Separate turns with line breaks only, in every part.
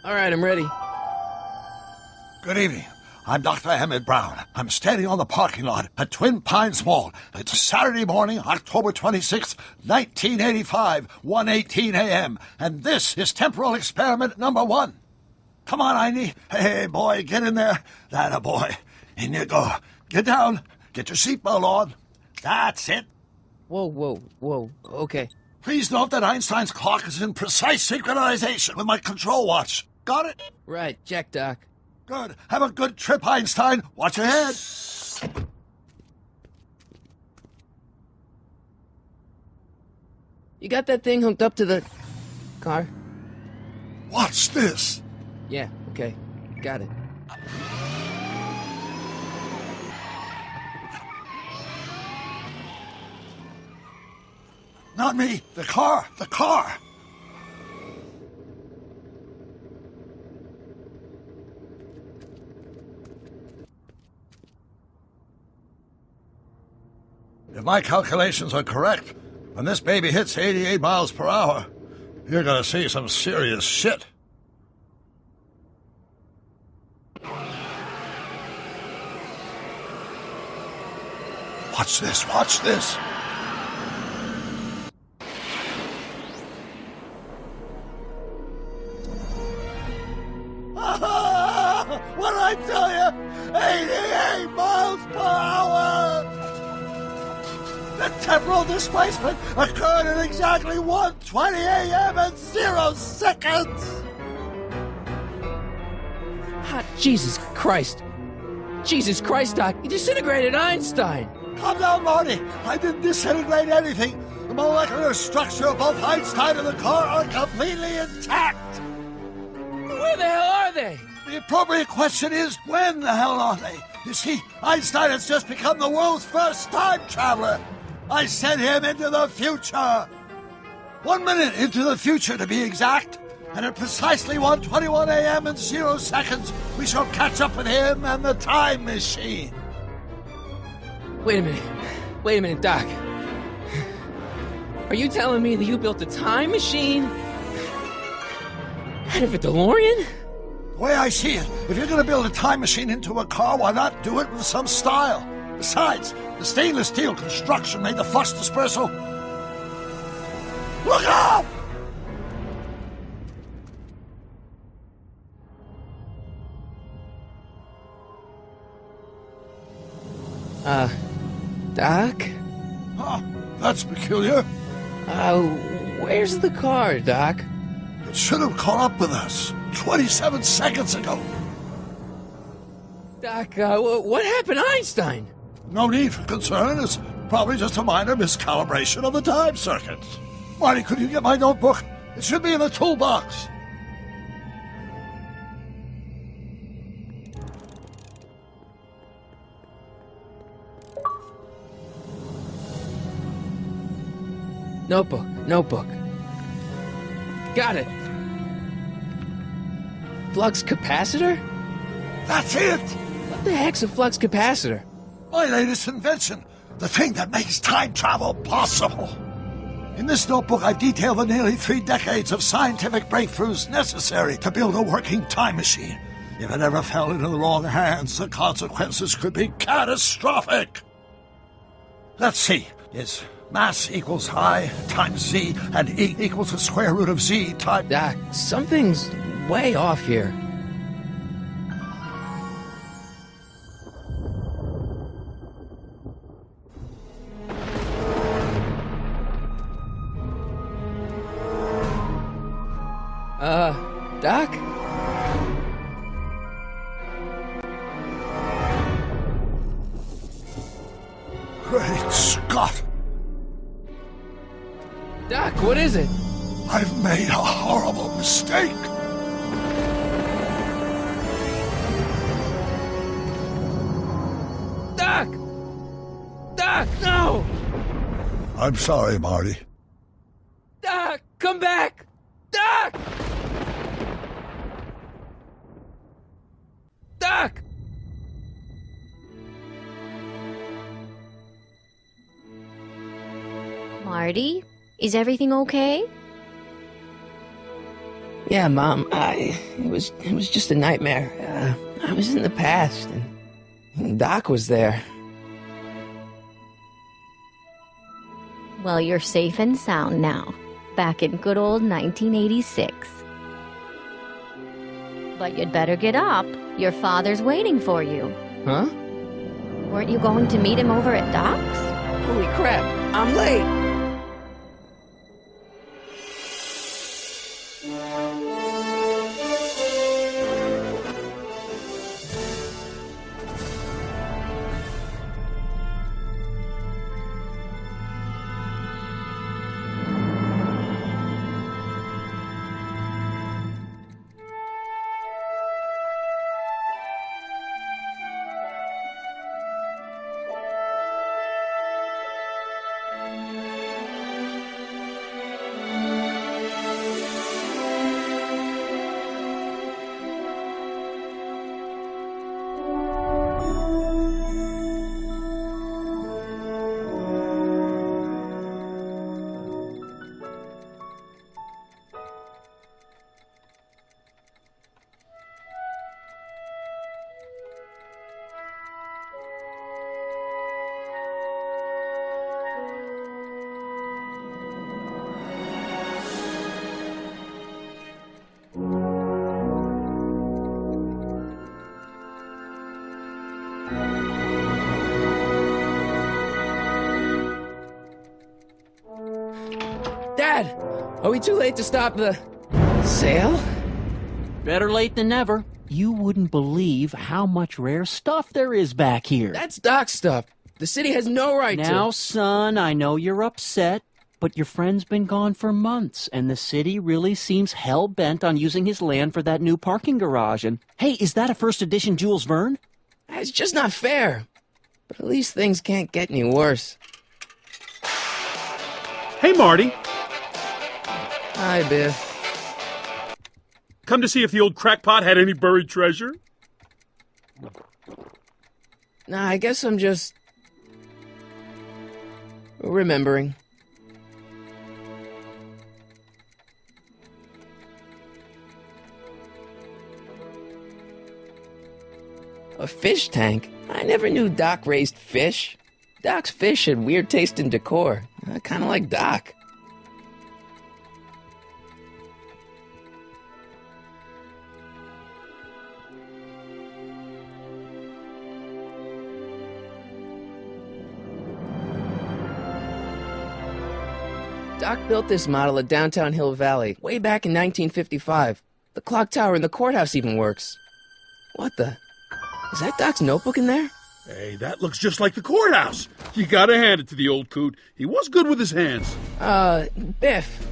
All right, I'm ready.
Good evening. I'm Dr. Emmett Brown. I'm standing on the parking lot at Twin Pines Mall. It's Saturday morning, October 26th, 1985, 1:18 a.m. And this is temporal experiment number 1. Come on, Einie. Hey, boy, get in there. That boy. In you go. Get down. Get your seatbelt on. That's it.
Whoa. Okay.
Please note that Einstein's clock is in precise synchronization with my control watch. Got it?
Right, check, Doc.
Good. Have a good trip, Einstein. Watch your head.
You got that thing hooked up to the car?
Watch this.
Yeah, okay. Got it.
Not me. The car. The car. If my calculations are correct, when this baby hits 88 miles per hour, you're gonna see some serious shit. Watch this, watch this. What did I tell you? 88 miles per hour! The temporal displacement occurred at exactly 1:20 a.m. and 0 seconds!
Ah, Jesus Christ. Jesus Christ, Doc. You disintegrated Einstein.
Calm down, Marty. I didn't disintegrate anything. The molecular structure of both Einstein and the car are completely intact.
Where the hell are they?
The appropriate question is, when the hell are they? You see, Einstein has just become the world's first time traveler. I sent him into the future. 1 minute into the future, to be exact. And at precisely 1:21 a.m. and 0 seconds, we shall catch up with him and the time machine.
Wait a minute, Doc. Are you telling me that you built a time machine out of a DeLorean?
The way I see it, if you're going to build a time machine into a car, why not do it with some style? Besides, the stainless steel construction made the flux dispersal. Look out!
Doc?
Huh, that's peculiar.
Where's the car, Doc?
It should have caught up with us 27 seconds ago.
Doc, what happened to Einstein?
No need for concern. It's probably just a minor miscalibration of the time circuits. Marty, could you get my notebook? It should be in the toolbox.
Notebook. Got it. Flux capacitor?
That's it!
What the heck's a flux capacitor?
My latest invention. The thing that makes time travel possible. In this notebook, I've detailed the nearly 3 decades of scientific breakthroughs necessary to build a working time machine. If it ever fell into the wrong hands, the consequences could be catastrophic. Let's see. Is mass equals I times Z, and E equals the square root of Z times...
Doc, something's way off here. Doc?
Great Scott!
Doc, what is it?
I've made a horrible mistake!
Doc! Doc, no!
I'm sorry, Marty.
Doc, come back! Doc! Doc!
Marty, is everything okay?
Yeah, Mom, it was just a nightmare. I was in the past, and Doc was there.
Well, you're safe and sound now, back in good old 1986. But you'd better get up. Your father's waiting for you.
Huh?
Weren't you going to meet him over at Doc's?
Holy crap, I'm late! Dad, are we too late to stop the sale?
Better late than never. You wouldn't believe how much rare stuff there is back here.
That's Doc's stuff. The city has no right to...
Now, son, I know you're upset, but your friend's been gone for months, and the city really seems hell-bent on using his land for that new parking garage. And, hey, is that a first edition Jules Verne?
It's just not fair. But at least things can't get any worse.
Hey, Marty.
Hi, Biff.
Come to see if the old crackpot had any buried treasure?
Nah, I guess I'm just... remembering. A fish tank? I never knew Doc raised fish. Doc's fish had weird taste and decor. I kinda like Doc. Doc built this model at downtown Hill Valley way back in 1955. The clock tower in the courthouse even works. What the? Is that Doc's notebook in there?
Hey, that looks just like the courthouse. You gotta hand it to the old coot. He was good with his hands.
Biff,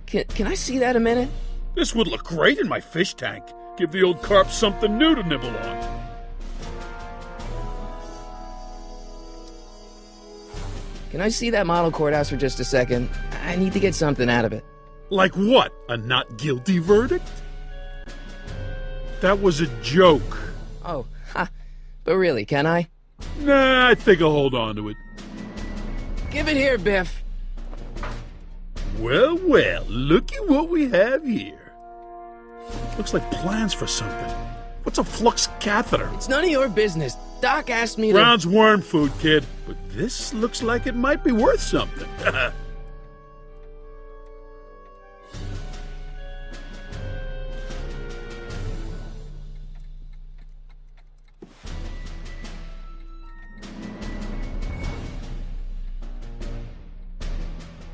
can I see that a minute?
This would look great in my fish tank. Give the old carp something new to nibble on.
Can I see that model courthouse for just a second? I need to get something out of it.
Like what? A not guilty verdict? That was a joke.
Oh, ha. But really, can I?
Nah, I think I'll hold on to it.
Give it here, Biff.
Well, well, looky what we have here. Looks like plans for something. What's a flux catheter?
It's none of your business. Doc asked me to...
Brown's worm food, kid. But this looks like it might be worth something.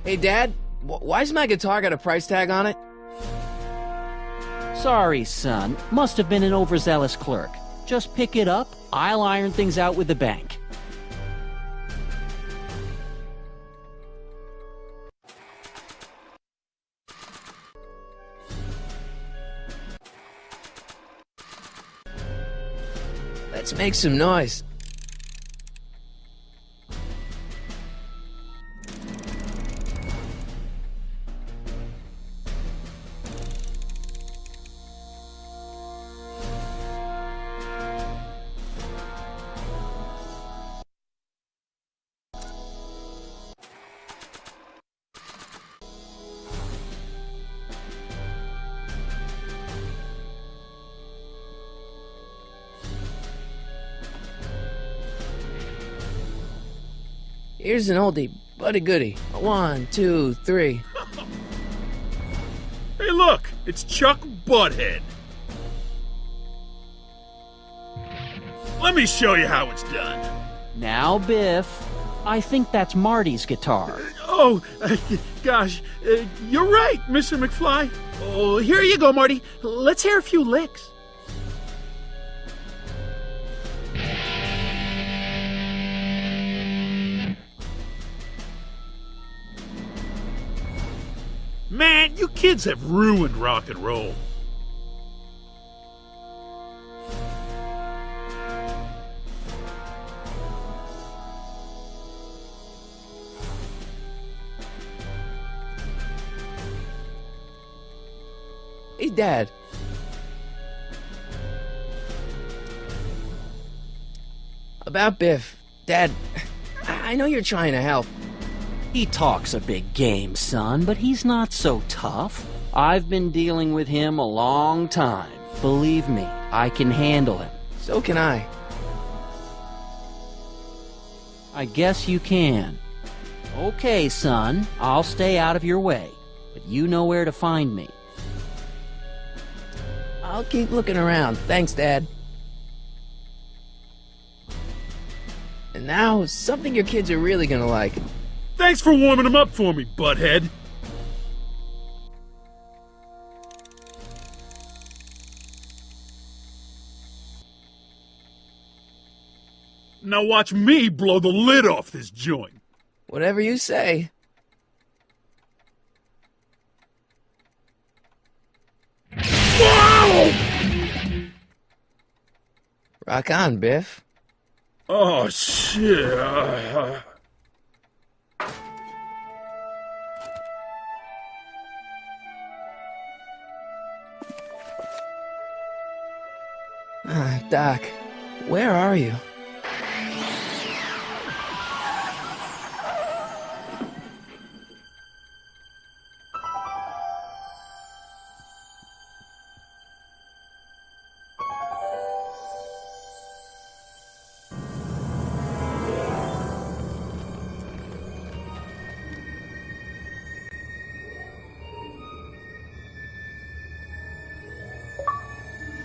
Hey, Dad, why's my guitar got a price tag on it?
Sorry, son. Must have been an overzealous clerk. Just pick it up. I'll iron things out with the bank.
Let's make some noise. Here's an oldie, but a goodie. 1, 2, 3.
Hey, look! It's Chuck Butthead. Let me show you how it's done.
Now, Biff, I think that's Marty's guitar.
Oh, gosh, you're right, Mr. McFly. Oh, here you go, Marty. Let's hear a few licks. Man, you kids have ruined rock and roll.
Hey, Dad. About Biff. Dad, I know you're trying to help.
He talks a big game, son, but he's not so tough. I've been dealing with him a long time. Believe me, I can handle him.
So can I.
I guess you can. Okay, son, I'll stay out of your way, but you know where to find me.
I'll keep looking around. Thanks, Dad. And now, something your kids are really gonna like.
Thanks for warming them up for me, butthead. Now watch me blow the lid off this joint.
Whatever you say.
Whoa!
Rock on, Biff.
Oh, shit.
Doc, where are you?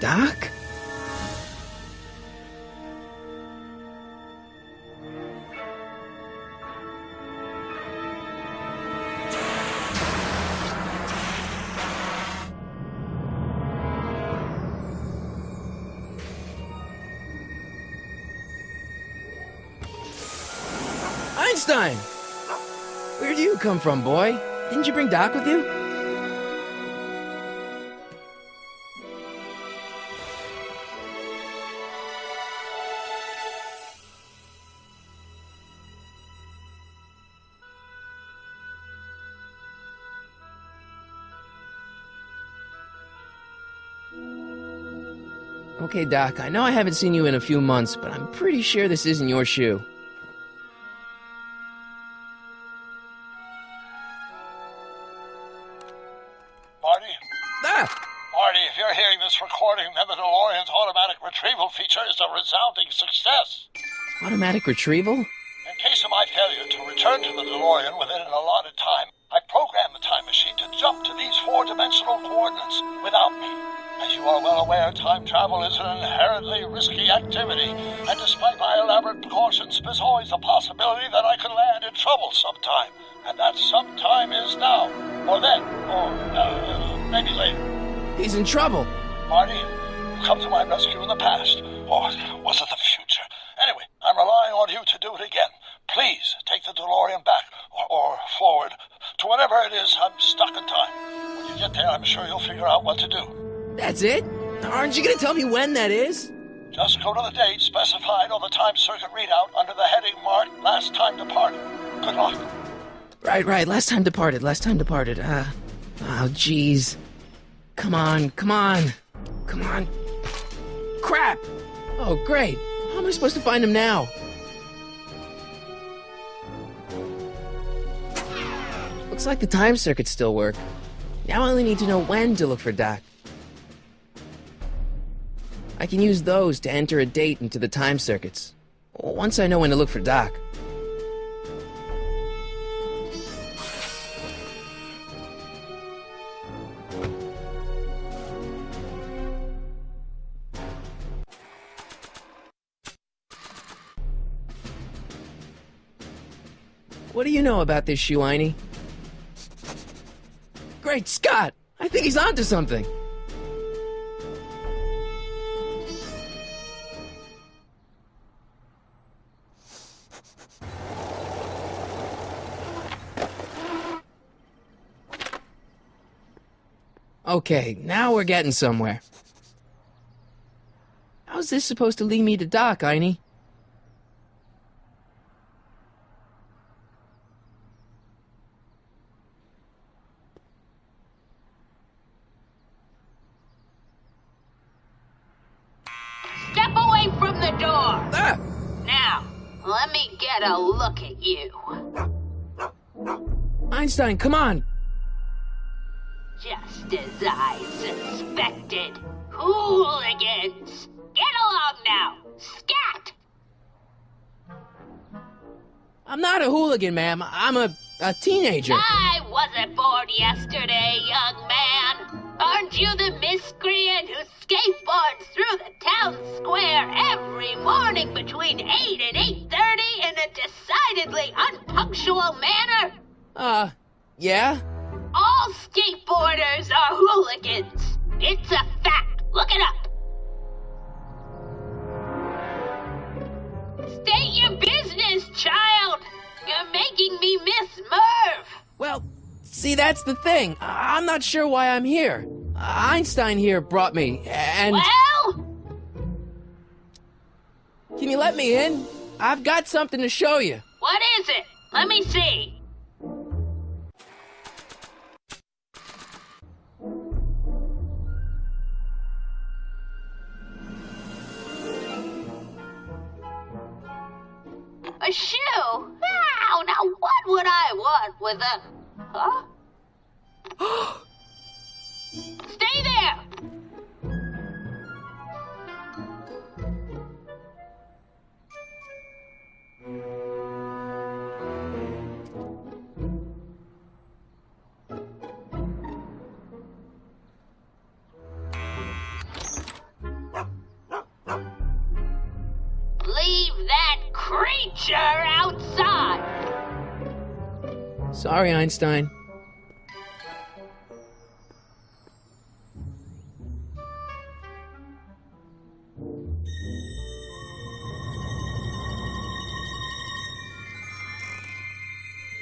Doc? Einstein! Where do you come from, boy? Didn't you bring Doc with you? Okay, Doc, I know I haven't seen you in a few months, but I'm pretty sure this isn't your shoe.
Marty?
Ah!
Marty, if you're hearing this recording, then the DeLorean's automatic retrieval feature is a resounding success.
Automatic retrieval?
In case of my failure to return to the DeLorean within an allotted time, I programmed the time machine to jump to these four-dimensional coordinates without me. As you are well aware, time travel is an inherently risky activity, and despite my elaborate precautions, there's always a possibility that I could land in trouble sometime. And that sometime is now, or then, or maybe later.
He's in trouble.
Marty, you come to my rescue in the past, or was it the future? Anyway, I'm relying on you to do it again. Please take the DeLorean back, or forward, to whatever it is I'm stuck in time. When you get there, I'm sure you'll figure out what to do.
That's it? Aren't you gonna tell me when that is?
Just go to the date specified on the time circuit readout under the heading marked Last Time Departed. Good luck.
Right. Last time departed. Oh, jeez. Come on. Crap! Oh, great. How am I supposed to find him now? Looks like the time circuits still work. Now I only need to know when to look for Doc. I can use those to enter a date into the time circuits. Once I know when to look for Doc. What do you know about this shoe, Einie? Great Scott! I think he's onto something. Okay, now we're getting somewhere. How's this supposed to lead me to Doc, Einie?
Step away from the door!
Ah!
Now, let me get a look at you.
Einstein, come on!
Just as I suspected. Hooligans! Get along now! Scat!
I'm not a hooligan, ma'am. I'm a teenager.
I wasn't born yesterday, young man. Aren't you the miscreant who skateboards through the town square every morning between 8 and 8:30 in a decidedly unpunctual manner?
Yeah?
All skateboarders are hooligans. It's a fact. Look it up. State your business, child. You're making me miss Merv.
Well, see, that's the thing. I'm not sure why I'm here. Einstein here brought me, and...
Well?
Can you let me in? I've got something to show you.
What is it? Let me see. A shoe? Wow, now what would I want with a... Huh? Stay there! Leave that creature outside!
Sorry, Einstein.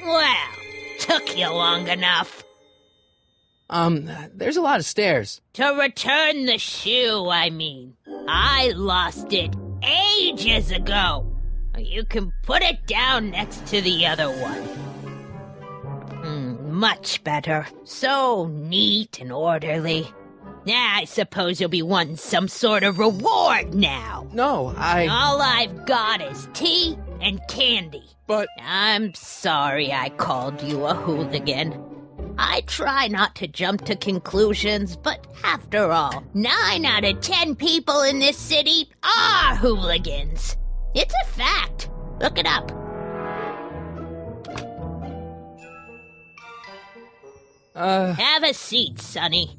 Well, took you long enough.
There's a lot of stairs.
To return the shoe, I mean. I lost it ages ago. You can put it down next to the other one. Much better. So neat and orderly. I suppose you'll be wanting some sort of reward now.
No,
All I've got is tea and candy.
But...
I'm sorry I called you a hooligan. I try not to jump to conclusions, but after all, 9 out of 10 people in this city are hooligans. It's a fact. Look it up. Have a seat, Sonny.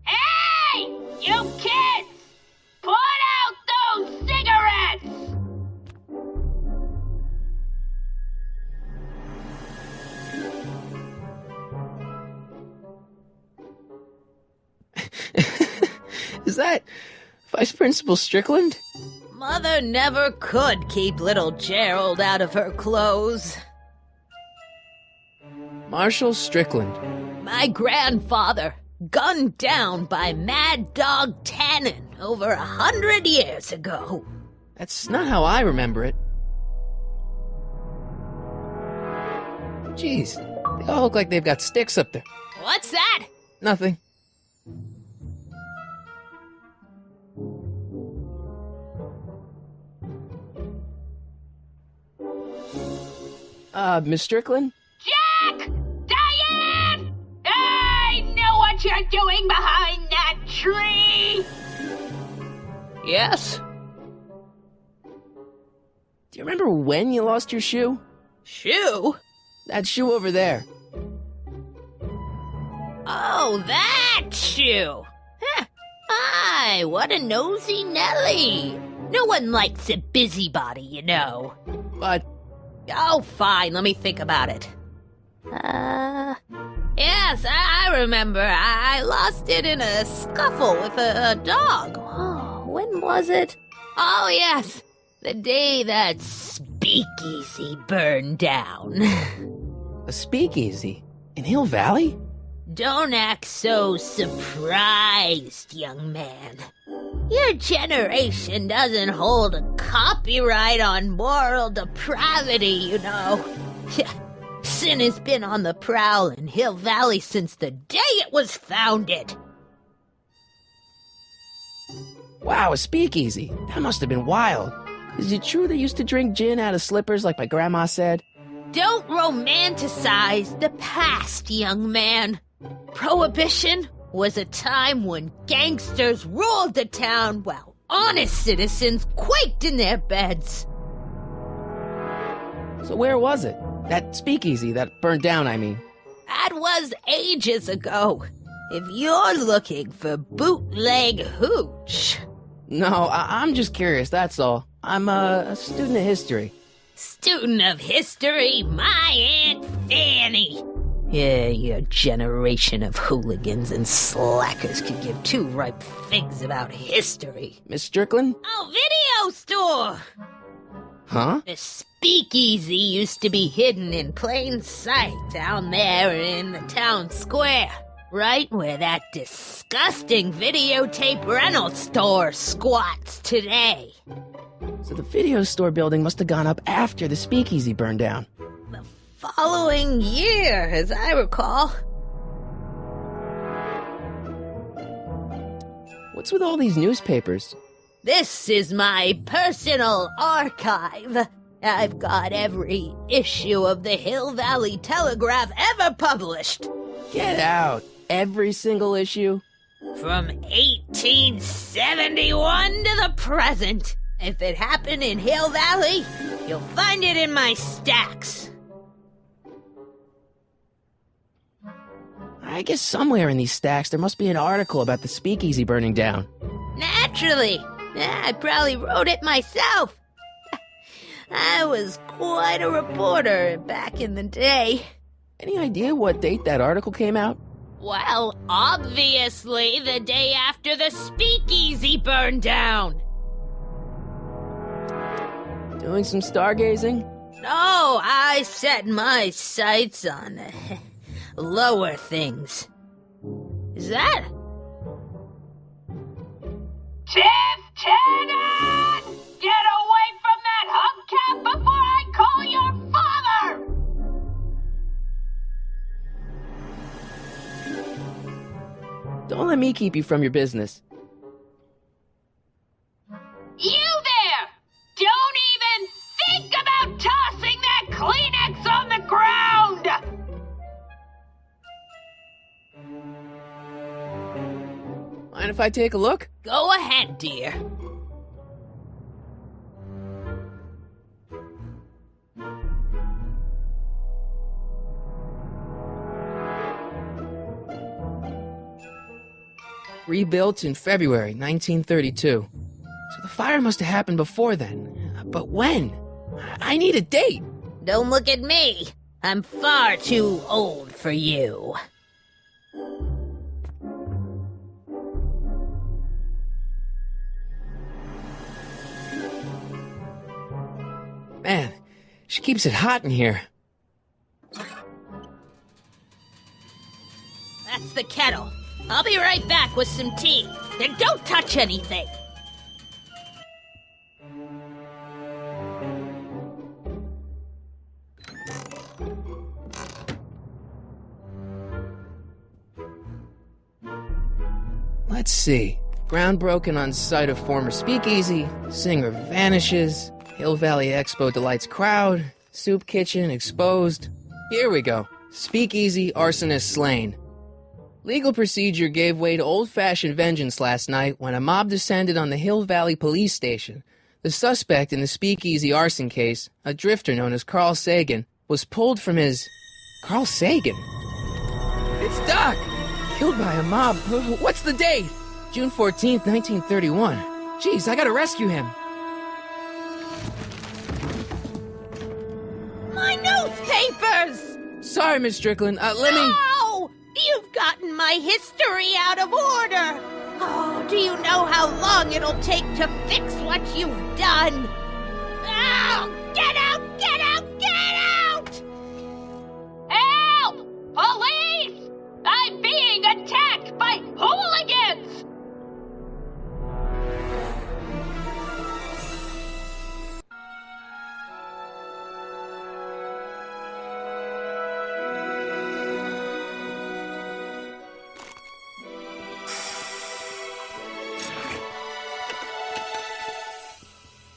Hey! You kids! Put out those cigarettes!
Is that Vice Principal Strickland?
Mother never could keep little Gerald out of her clothes.
Marshall Strickland.
My grandfather, gunned down by Mad Dog Tannen over 100 years ago.
That's not how I remember it. Jeez, they all look like they've got sticks up there.
What's that?
Nothing. Miss Strickland?
Jack! Diane! I know what you're doing behind that tree!
Yes?
Do you remember when you lost your shoe?
Shoe?
That shoe over there.
Oh, that shoe! Huh. Aye, what a nosy Nelly! No one likes a busybody, you know.
But
Oh, fine, let me think about it. Yes, I remember. I lost it in a scuffle with a dog. Oh, when was it? Oh, yes, the day that speakeasy burned down.
a speakeasy in Hill Valley?
Don't act so surprised, young man. Your generation doesn't hold a copyright on moral depravity, you know. Sin has been on the prowl in Hill Valley since the day it was founded.
Wow, a speakeasy. That must have been wild. Is it true they used to drink gin out of slippers like my grandma said?
Don't romanticize the past, young man. Prohibition was a time when gangsters ruled the town while honest citizens quaked in their beds.
So where was it? That speakeasy that burned down, I mean.
That was ages ago. If you're looking for bootleg hooch.
No, I'm just curious, that's all. I'm a student of history.
Student of history, my Aunt Fanny. Yeah, your generation of hooligans and slackers could give two ripe figs about history.
Miss Strickland?
Oh, video store!
Huh?
The speakeasy used to be hidden in plain sight down there in the town square. Right where that disgusting videotape rental store squats today.
So the video store building must have gone up after the speakeasy burned down.
The following year, as I recall.
What's with all these newspapers?
This is my personal archive. I've got every issue of the Hill Valley Telegraph ever published.
Get out. Every single issue?
From 1871 to the present. If it happened in Hill Valley, you'll find it in my stacks.
I guess somewhere in these stacks there must be an article about the speakeasy burning down.
Naturally. I probably wrote it myself. I was quite a reporter back in the day.
Any idea what date that article came out?
Well, obviously the day after the speakeasy burned down.
Doing some stargazing?
No, I set my sights on lower things. Is that? Tiff Tannen! Get away from that hubcap before I call your father!
Don't let me keep you from your business.
You there! Don't even think about tossing that Kleenex on the ground!
Mind if I take a look?
Go ahead, dear.
Rebuilt in February 1932. So the fire must have happened before then. But when? I need a date.
Don't look at me. I'm far too old for you.
Man, she keeps it hot in here.
That's the kettle. I'll be right back with some tea. And don't touch anything.
Let's see. Ground broken on site of former speakeasy. Singer vanishes. Hill Valley Expo delights crowd. Soup kitchen exposed. Here we go. Speakeasy arsonist slain. Legal procedure gave way to old-fashioned vengeance last night when a mob descended on the Hill Valley Police Station. The suspect in the speakeasy arson case, a drifter known as Carl Sagan, was pulled from his... Carl Sagan? It's Doc! Killed by a mob. What's the date? June 14th, 1931. Jeez, I gotta rescue him.
those papers!
Sorry, Miss Strickland. Let me...
No! You've gotten my history out of order! Oh, do you know how long it'll take to fix what you've done? Oh, get out! Get out! Get out! Help! Police! I'm being attacked by hooligans!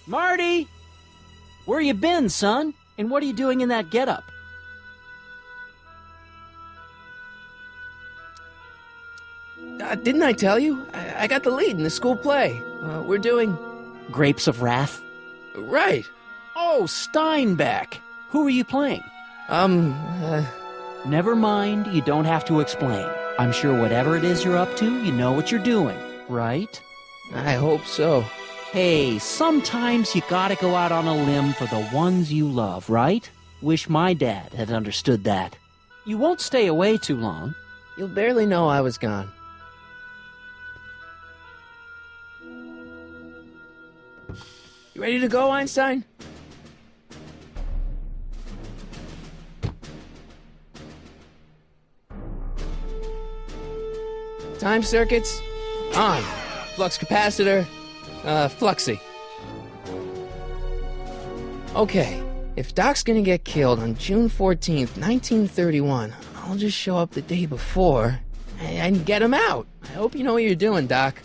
Marty! Where you been, son? And what are you doing in that getup?
Didn't I tell you? I got the lead in the school play. We're doing...
Grapes of Wrath?
Right.
Oh, Steinbeck! Who are you playing? Never mind, you don't have to explain. I'm sure whatever it is you're up to, you know what you're doing, right?
I hope so.
Hey, sometimes you gotta go out on a limb for the ones you love, right? Wish my dad had understood that. You won't stay away too long.
You'll barely know I was gone. You ready to go, Einstein? Time circuits on. Flux capacitor, fluxy. Okay, if Doc's gonna get killed on June 14th, 1931, I'll just show up the day before and get him out. I hope you know what you're doing, Doc.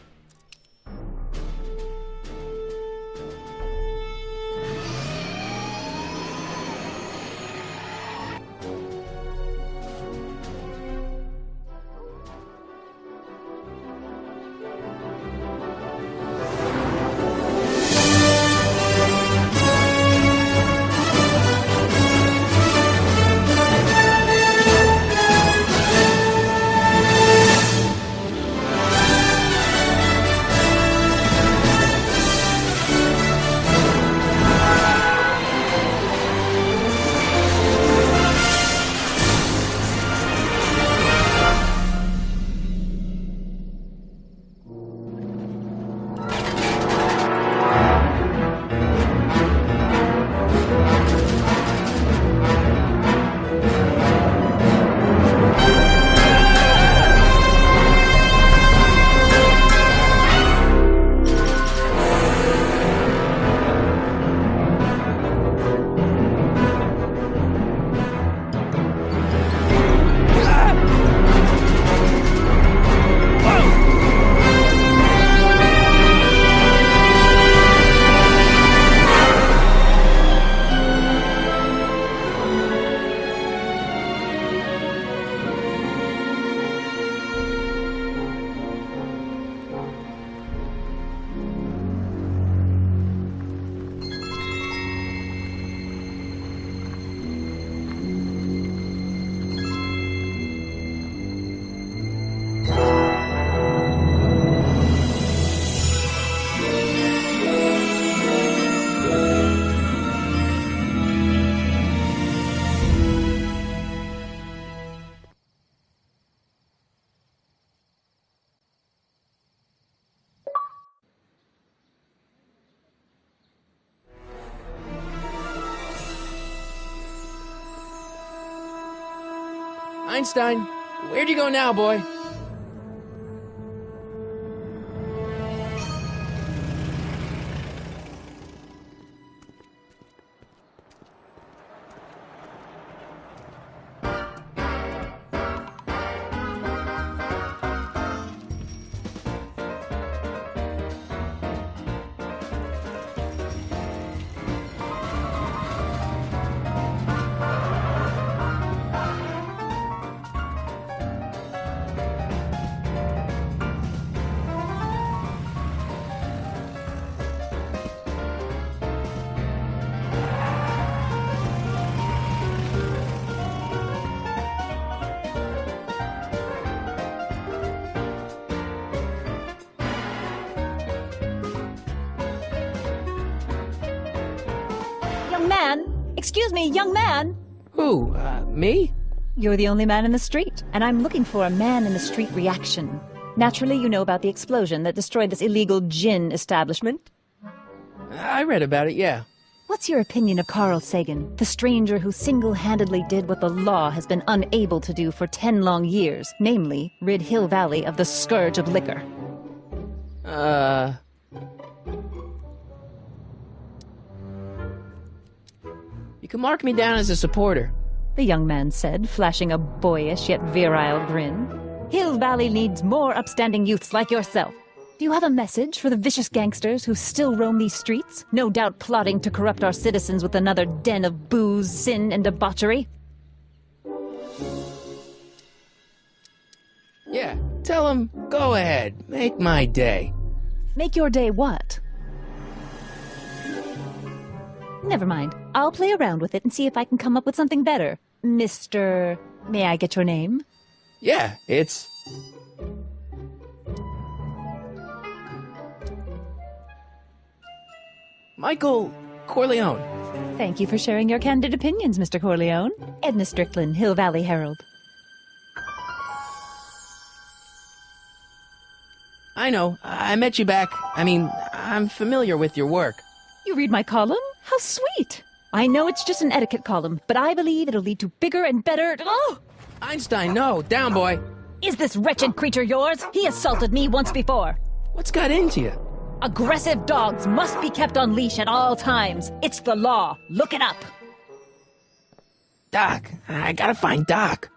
Einstein, where'd you go now, boy?
Young man! Excuse me, young man!
Who? Me?
You're the only man in the street, and I'm looking for a man-in-the-street reaction. Naturally, you know about the explosion that destroyed this illegal gin establishment.
I read about it, yeah.
What's your opinion of Carl Sagan, the stranger who single-handedly did what the law has been unable to do for 10 long years, namely, rid Hill Valley of the scourge of liquor?
You can mark me down as a supporter.
The young man said, flashing a boyish yet virile grin. Hill Valley needs more upstanding youths like yourself. Do you have a message for the vicious gangsters who still roam these streets, no doubt plotting to corrupt our citizens with another den of booze, sin, and debauchery?
Yeah, tell them, go ahead, make my day.
Make your day what? Never mind. I'll play around with it and see if I can come up with something better. Mr. May I get your name?
Yeah, it's... Michael Corleone.
Thank you for sharing your candid opinions, Mr. Corleone. Edna Strickland, Hill Valley Herald.
I know, I met you back. I'm familiar with your work.
You read my column? How sweet! I know it's just an etiquette column, but I believe it'll lead to bigger and better... Oh!
Einstein, no, down, boy.
Is this wretched creature yours? He assaulted me once before.
What's got into you?
Aggressive dogs must be kept on leash at all times. It's the law. Look it up.
Doc, I gotta find Doc.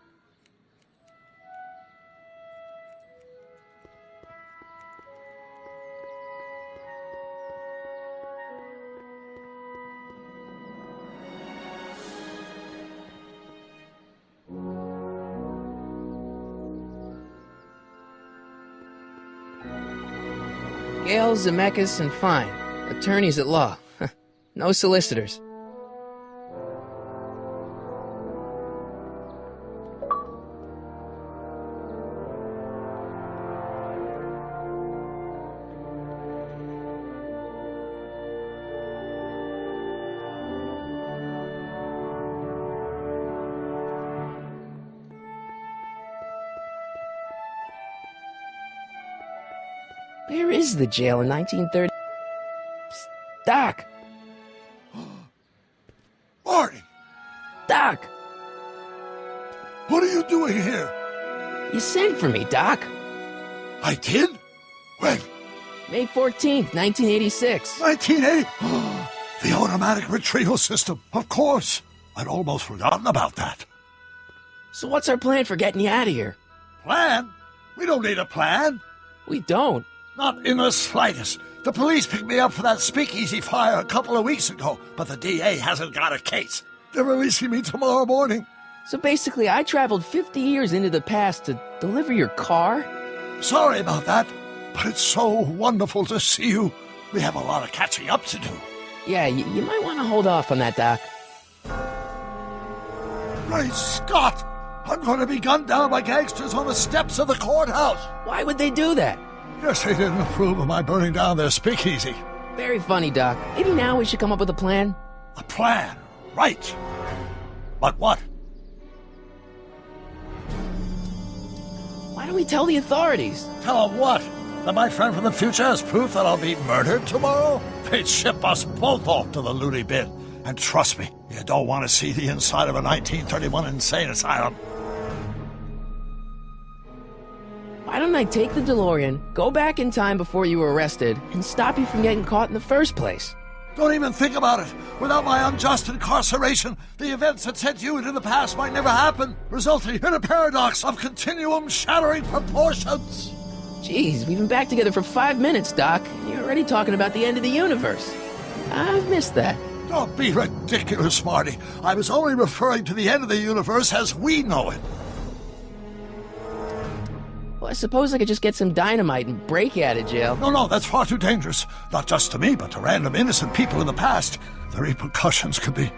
Gale, Zemeckis, and Fine. Attorneys at law. No solicitors. Where is the jail in 1930? Psst, Doc!
Marty!
Doc!
What are you doing here?
You sent for me, Doc.
I did? When?
May 14th, 1986.
1980? The automatic retrieval system. Of course. I'd almost forgotten about that.
So what's our plan for getting you out of here?
Plan? We don't need a plan.
We don't.
Not in the slightest. The police picked me up for that speakeasy fire a couple of weeks ago, but the DA hasn't got a case. They're releasing me tomorrow morning.
So basically, I traveled 50 years into the past to deliver your car?
Sorry about that, but it's so wonderful to see you. We have a lot of catching up to do.
Yeah, you might want to hold off on that, Doc.
Great Scott! I'm going to be gunned down by gangsters on the steps of the courthouse.
Why would they do that?
Guess they didn't approve of my burning down their speakeasy.
Very funny, Doc. Maybe now we should come up with a plan?
A plan, right. But what?
Why don't we tell the authorities?
Tell them what? That my friend from the future has proof that I'll be murdered tomorrow? They'd ship us both off to the loony bin. And trust me, you don't want to see the inside of a 1931 insane asylum.
Why don't I take the DeLorean, go back in time before you were arrested, and stop you from getting caught in the first place?
Don't even think about it. Without my unjust incarceration, the events that sent you into the past might never happen, resulting in a paradox of continuum-shattering proportions.
Jeez, we've been back together for 5 minutes, Doc, and you're already talking about the end of the universe. I've missed that.
Don't be ridiculous, Marty. I was only referring to the end of the universe as we know it.
Well, I suppose I could just get some dynamite and break you out of jail.
No, that's far too dangerous. Not just to me, but to random innocent people in the past. The repercussions could be...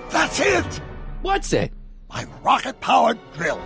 That's it!
What's it?
My rocket-powered drill.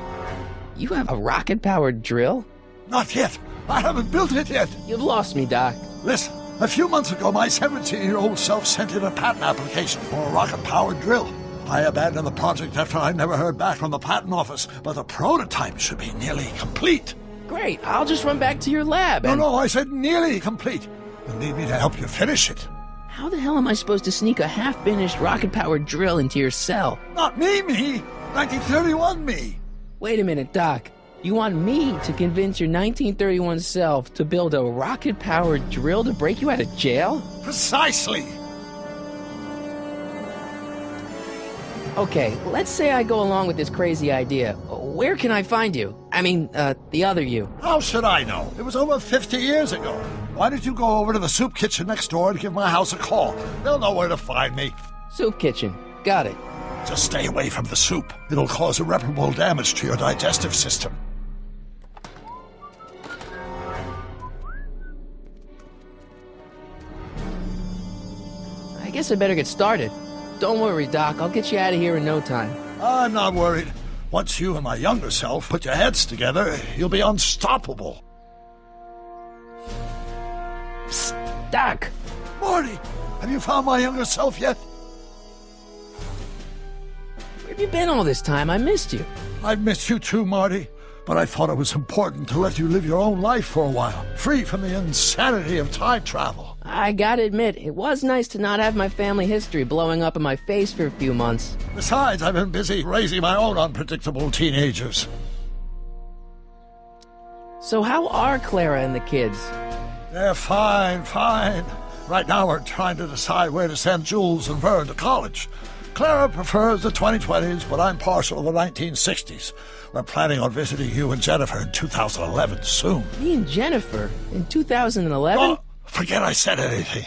You have a rocket-powered drill?
Not yet. I haven't built it yet.
You've lost me, Doc.
Listen, a few months ago, my 17-year-old self sent in a patent application for a rocket-powered drill. I abandoned the project after I never heard back from the patent office, but the prototype should be nearly complete.
Great, I'll just run back to your lab and...
No, I said nearly complete. You'll need me to help you finish it.
How the hell am I supposed to sneak a half-finished rocket-powered drill into your cell?
Not me. 1931 me.
Wait a minute, Doc. You want me to convince your 1931 self to build a rocket-powered drill to break you out of jail?
Precisely.
Okay, let's say I go along with this crazy idea. Where can I find you? I mean, the other you.
How should I know? It was over 50 years ago. Why don't you go over to the soup kitchen next door and give my house a call? They'll know where to find me.
Soup kitchen. Got it.
Just stay away from the soup. It'll cause irreparable damage to your digestive system.
I guess I better get started. Don't worry, Doc. I'll get you out of here in no time.
I'm not worried. Once you and my younger self put your heads together, you'll be unstoppable.
Psst, Doc!
Marty, have you found my younger self yet?
Where have you been all this time? I missed you.
I've missed you too, Marty. But I thought it was important to let you live your own life for a while, free from the insanity of time travel.
I gotta admit, it was nice to not have my family history blowing up in my face for a few months.
Besides, I've been busy raising my own unpredictable teenagers.
So how are Clara and the kids?
They're fine. Right now we're trying to decide where to send Jules and Vern to college. Clara prefers the 2020s, but I'm partial to the 1960s. We're planning on visiting you and Jennifer in 2011 soon.
Me and Jennifer? In 2011?
Oh, forget I said anything.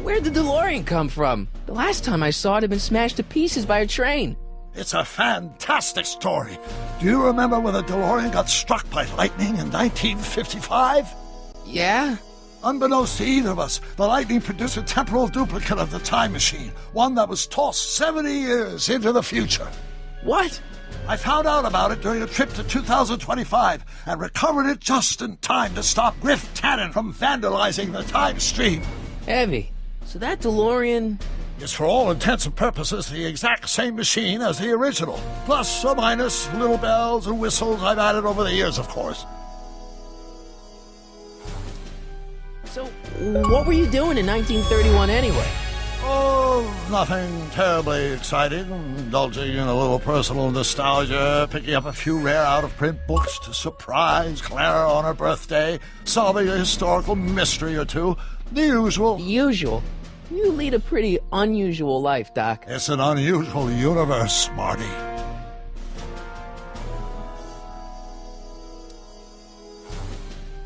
Where'd the DeLorean come from? The last time I saw it had been smashed to pieces by a train.
It's a fantastic story. Do you remember when the DeLorean got struck by lightning in 1955?
Yeah?
Unbeknownst to either of us, the lightning produced a temporal duplicate of the time machine, one that was tossed 70 years into the future.
What?
I found out about it during a trip to 2025 and recovered it just in time to stop Griff Tannen from vandalizing the time stream.
Heavy. So that DeLorean...
It's for all intents and purposes the exact same machine as the original. Plus or minus little bells and whistles I've added over the years, of course.
So, what were you doing in 1931 anyway?
Oh, nothing terribly exciting. Indulging in a little personal nostalgia, picking up a few rare out-of-print books to surprise Clara on her birthday, solving a historical mystery or two. The usual.
The usual? You lead a pretty unusual life, Doc.
It's an unusual universe, Marty.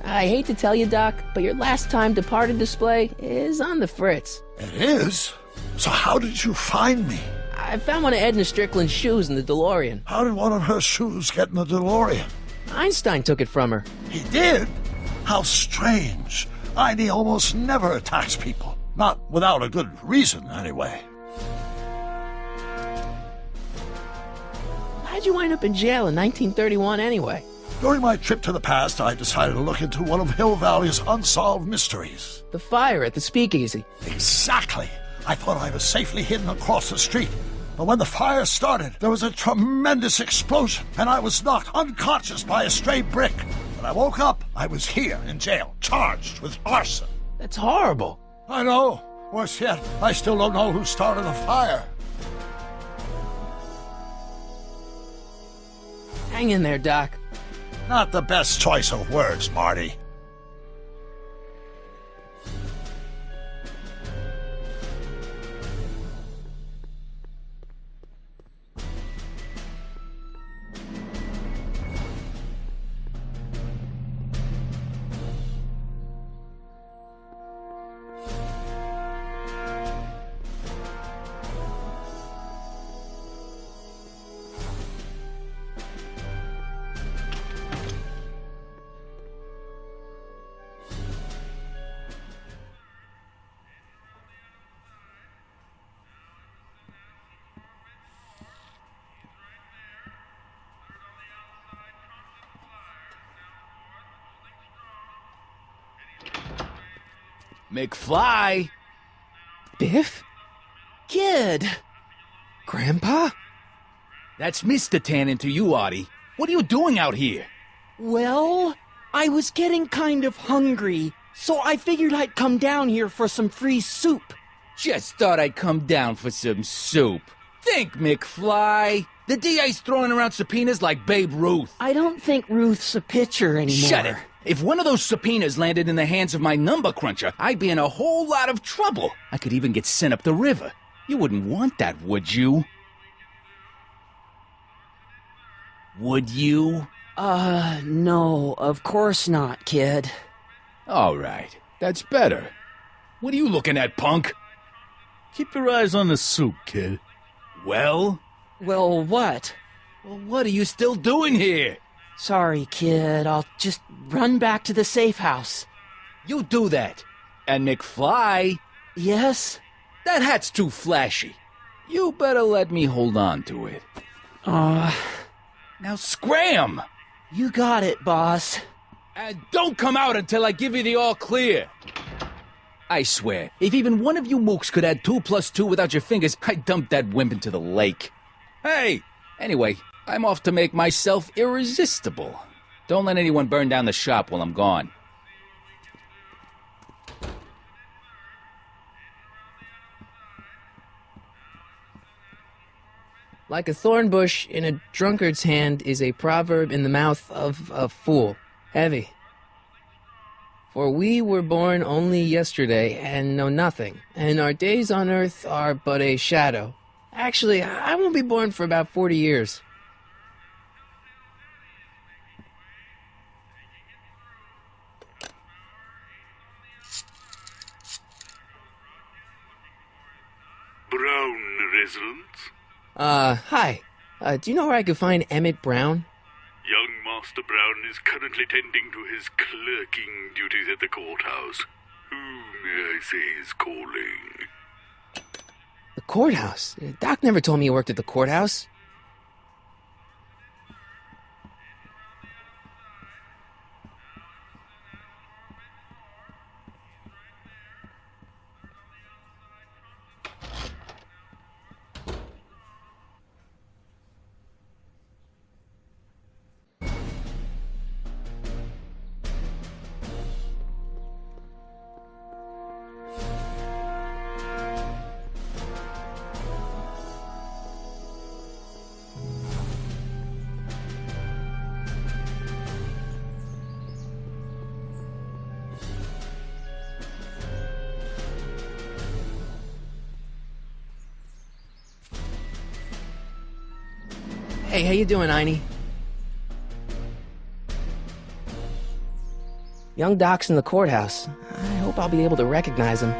I hate to tell you, Doc, but your last time departed display is on the fritz.
It is? So how did you find me?
I found one of Edna Strickland's shoes in the DeLorean.
How did one of her shoes get in the DeLorean?
Einstein took it from her.
He did? How strange. Heidi almost never attacks people. Not without a good reason, anyway.
How'd you wind up in jail in 1931 anyway?
During my trip to the past, I decided to look into one of Hill Valley's unsolved mysteries.
The fire at the Speakeasy.
Exactly. I thought I was safely hidden across the street. But when the fire started, there was a tremendous explosion, and I was knocked unconscious by a stray brick. When I woke up, I was here in jail, charged with arson.
That's horrible.
I know. Worse yet, I still don't know who started the fire.
Hang in there, Doc.
Not the best choice of words, Marty.
McFly! Biff?
Kid!
Grandpa?
That's Mr. Tannen to you, Artie. What are you doing out here?
Well, I was getting kind of hungry, so I figured I'd come down here for some free soup.
Just thought I'd come down for some soup. Think, McFly. The DA's throwing around subpoenas like Babe Ruth.
I don't think Ruth's a pitcher anymore.
Shut it. If one of those subpoenas landed in the hands of my number cruncher, I'd be in a whole lot of trouble. I could even get sent up the river. You wouldn't want that, would you? Would you?
No, of course not, kid.
All right. That's better. What are you looking at, punk?
Keep your eyes on the soup, kid.
Well?
Well, what?
Well, what are you still doing here?
Sorry, kid. I'll just run back to the safe house.
You do that. And McFly,
Yes?
that hat's too flashy. You better let me hold on to it. Now scram!
You got it, boss.
And don't come out until I give you the all clear. I swear, if even one of you mooks could add 2 + 2 without your fingers, I'd dump that wimp into the lake. Hey! Anyway, I'm off to make myself irresistible. Don't let anyone burn down the shop while I'm gone.
Like a thorn bush in a drunkard's hand is a proverb in the mouth of a fool. Heavy. For we were born only yesterday and know nothing, and our days on earth are but a shadow. Actually, I won't be born for about 40 years.
Brown residence?
Hi. Do you know where I could find Emmett Brown?
Young Master Brown is currently tending to his clerking duties at the courthouse. Who may I say is calling?
The courthouse? Doc never told me he worked at the courthouse. Hey, how you doing, Einie? Young Doc's in the courthouse. I hope I'll be able to recognize him.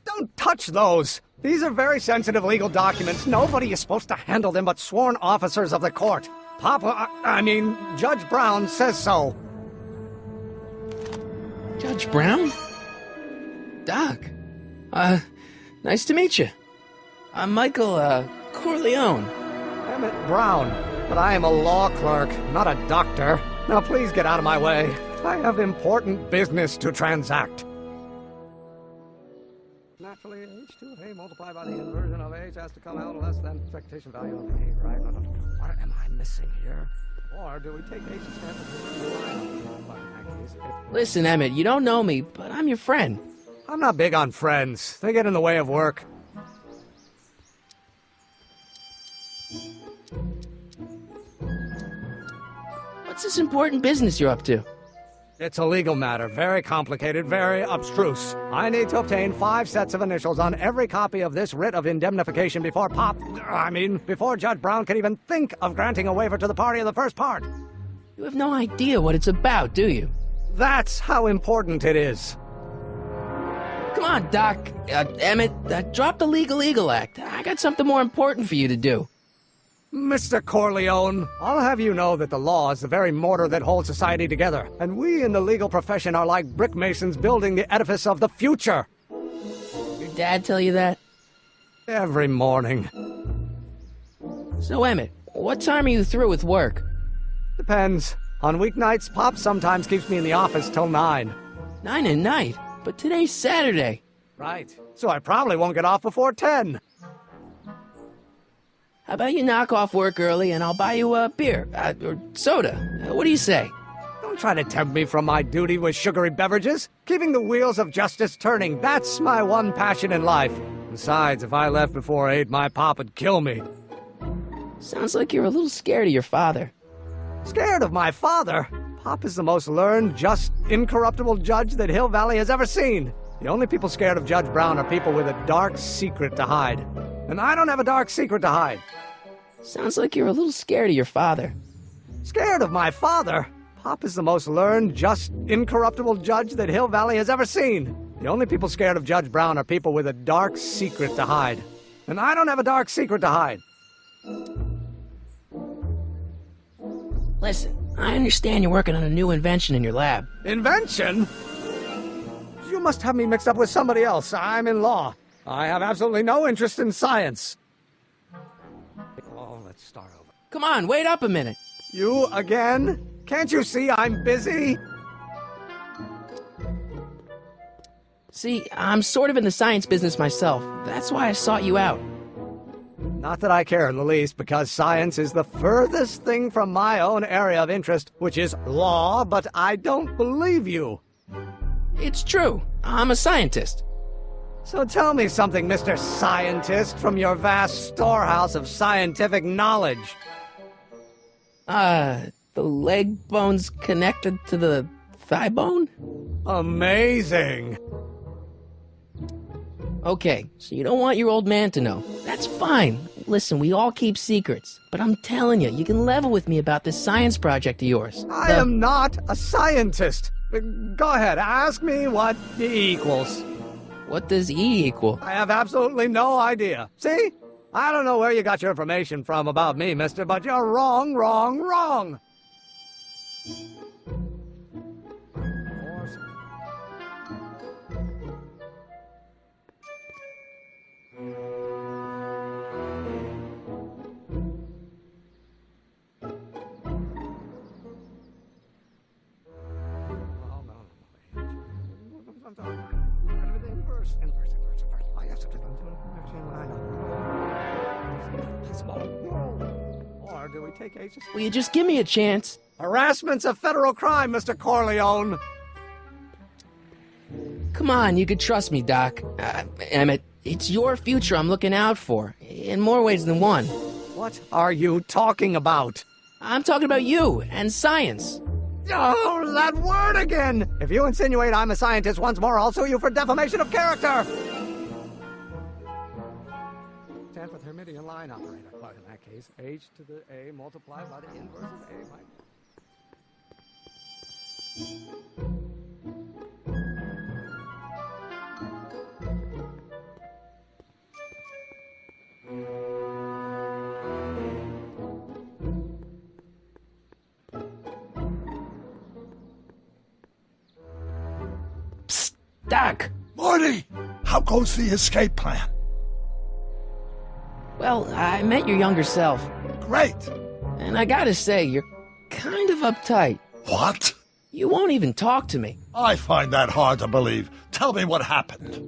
Don't touch those! These are very sensitive legal documents. Nobody is supposed to handle them but sworn officers of the court. Judge Brown says so.
Judge Brown? Doc. Nice to meet you. I'm Michael, Corleone.
Emmett Brown. But I am a law clerk, not a doctor. Now please get out of my way. I have important business to transact. Naturally, h2 of A multiplied by the inversion of H has to come out less than expectation value of A, right? No. What am I missing here? Or do we take H's standard?
Listen, Emmett, you don't know me, but I'm your friend.
I'm not big on friends. They get in the way of work.
What's this important business you're up to?
It's a legal matter, very complicated, very abstruse. I need to obtain 5 sets of initials on every copy of this writ of indemnification before before Judge Brown can even think of granting a waiver to the party of the first part.
You have no idea what it's about, do you?
That's how important it is.
Come on, Doc. Emmett, drop the Legal Eagle Act. I got something more important for you to do.
Mr. Corleone, I'll have you know that the law is the very mortar that holds society together, and we in the legal profession are like brick masons building the edifice of the future.
Your dad tell you that?
Every morning.
So, Emmett, what time are you through with work?
Depends. On weeknights, Pop sometimes keeps me in the office till 9.
9 at night? But today's Saturday.
Right. So I probably won't get off before 10.
How about you knock off work early and I'll buy you a beer, or soda. What do you say?
Don't try to tempt me from my duty with sugary beverages. Keeping the wheels of justice turning, that's my one passion in life. Besides, if I left before 8, my pop would kill me.
Sounds like you're a little scared of your father.
Scared of my father? Pop is the most learned, just, incorruptible judge that Hill Valley has ever seen. The only people scared of Judge Brown are people with a dark secret to hide. And I don't have a dark secret to hide.
Sounds like you're a little scared of your father.
Scared of my father? Pop is the most learned, just, incorruptible judge that Hill Valley has ever seen. The only people scared of Judge Brown are people with a dark secret to hide. And I don't have a dark secret to hide.
Listen, I understand you're working on a new invention in your lab.
Invention? You must have me mixed up with somebody else. I'm in law. I have absolutely no interest in science. Oh, let's start over.
Come on, wait up a minute.
You again? Can't you see I'm busy?
See, I'm sort of in the science business myself. That's why I sought you out.
Not that I care in the least, because science is the furthest thing from my own area of interest, which is law, but I don't believe you.
It's true. I'm a scientist.
So tell me something, Mr. Scientist, from your vast storehouse of scientific knowledge.
The leg bone's connected to the thigh bone?
Amazing.
Okay, so you don't want your old man to know. That's fine. Listen, we all keep secrets. But I'm telling you, you can level with me about this science project of yours.
I am not a scientist. Go ahead, ask me what E equals.
What does E equal?
I have absolutely no idea. See? I don't know where you got your information from about me, mister, but you're wrong, wrong, wrong. Or do we take ages?
Will you just give me a chance?
Harassment's a federal crime, Mr. Corleone.
Come on, you could trust me, Doc. Emmett, it's your future I'm looking out for, in more ways than one.
What are you talking about?
I'm talking about you and science.
Oh, that word again! If you insinuate I'm a scientist once more, I'll sue you for defamation of character! Stand for the Hermitian line operator. Well, in that case, h to the a multiplied by the inverse of a might...
Psst, Doc!
Morty! How goes the escape plan?
Well, I met your younger self.
Great!
And I gotta say, you're kind of uptight.
What?
You won't even talk to me.
I find that hard to believe. Tell me what happened.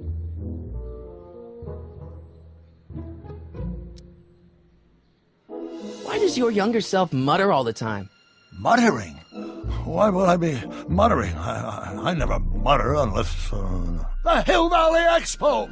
Why does your younger self mutter all the time?
Muttering? Why would I be muttering? I never mutter unless... The Hill Valley Expo!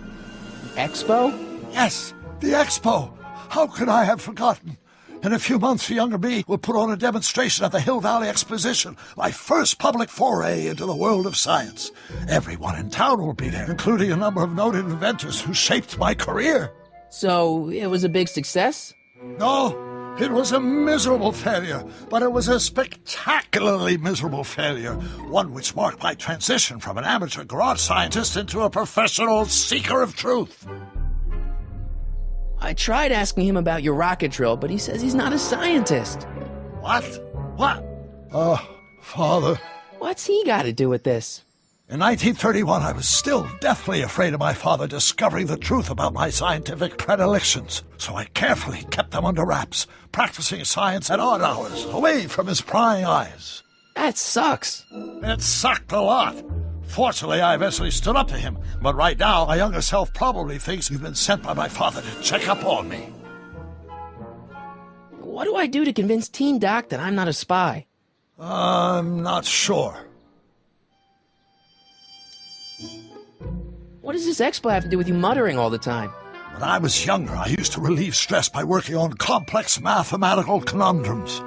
Expo?
Yes, the Expo! How could I have forgotten? In a few months, the younger me will put on a demonstration at the Hill Valley Exposition, my first public foray into the world of science. Everyone in town will be there, including a number of noted inventors who shaped my career.
So, it was a big success?
No, it was a miserable failure, but it was a spectacularly miserable failure, one which marked my transition from an amateur garage scientist into a professional seeker of truth.
I tried asking him about your rocket drill, but he says he's not a scientist.
What? What? Father.
What's he got to do with this?
In 1931, I was still deathly afraid of my father discovering the truth about my scientific predilections, so I carefully kept them under wraps, practicing science at odd hours, away from his prying eyes.
That sucks.
It sucked a lot. Fortunately, I eventually stood up to him, but right now, my younger self probably thinks you've been sent by my father to check up on me.
What do I do to convince Teen Doc that I'm not a spy?
I'm not sure.
What does this expo have to do with you muttering all the time?
When I was younger, I used to relieve stress by working on complex mathematical conundrums.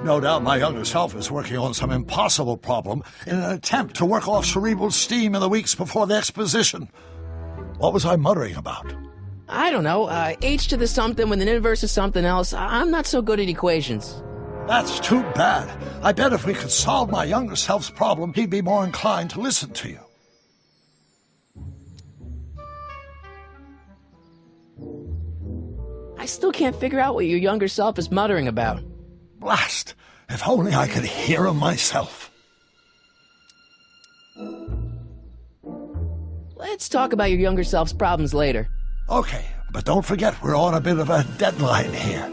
No doubt my younger self is working on some impossible problem in an attempt to work off cerebral steam in the weeks before the exposition. What was I muttering about?
I don't know. H to the something when the inverse is something else. I'm not so good at equations.
That's too bad. I bet if we could solve my younger self's problem, he'd be more inclined to listen to you.
I still can't figure out what your younger self is muttering about.
Blast! If only I could hear him myself.
Let's talk about your younger self's problems later.
Okay, but don't forget we're on a bit of a deadline here.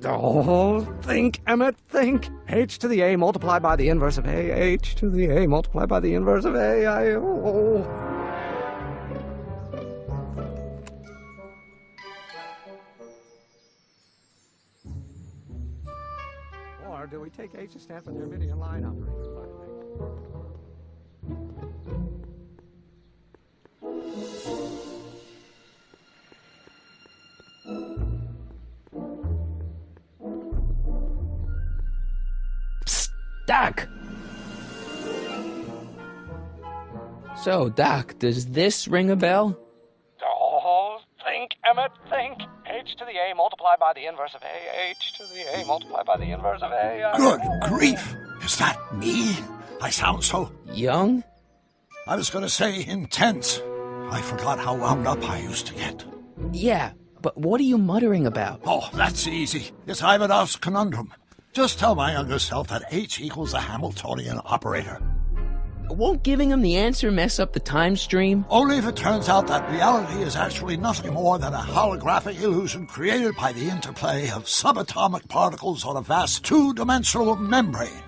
Oh, think, Emmett, think. H to the A multiplied by the inverse of A. H to the A multiplied by the inverse of A. Or do we take H to stand for the Arminian line operator?
Doc! So, Doc, does this ring a bell?
Oh, think, Emmett, think. H to the A multiplied by the inverse of A. H to the A multiplied by the inverse of A.
Good grief! Is that me? I sound so...
Young?
I was going to say intense. I forgot how wound up I used to get.
Yeah, but what are you muttering about?
Oh, that's easy. It's Ivanov's conundrum. Just tell my younger self that H equals a Hamiltonian operator.
Won't giving him the answer mess up the time stream?
Only if it turns out that reality is actually nothing more than a holographic illusion created by the interplay of subatomic particles on a vast two-dimensional membrane.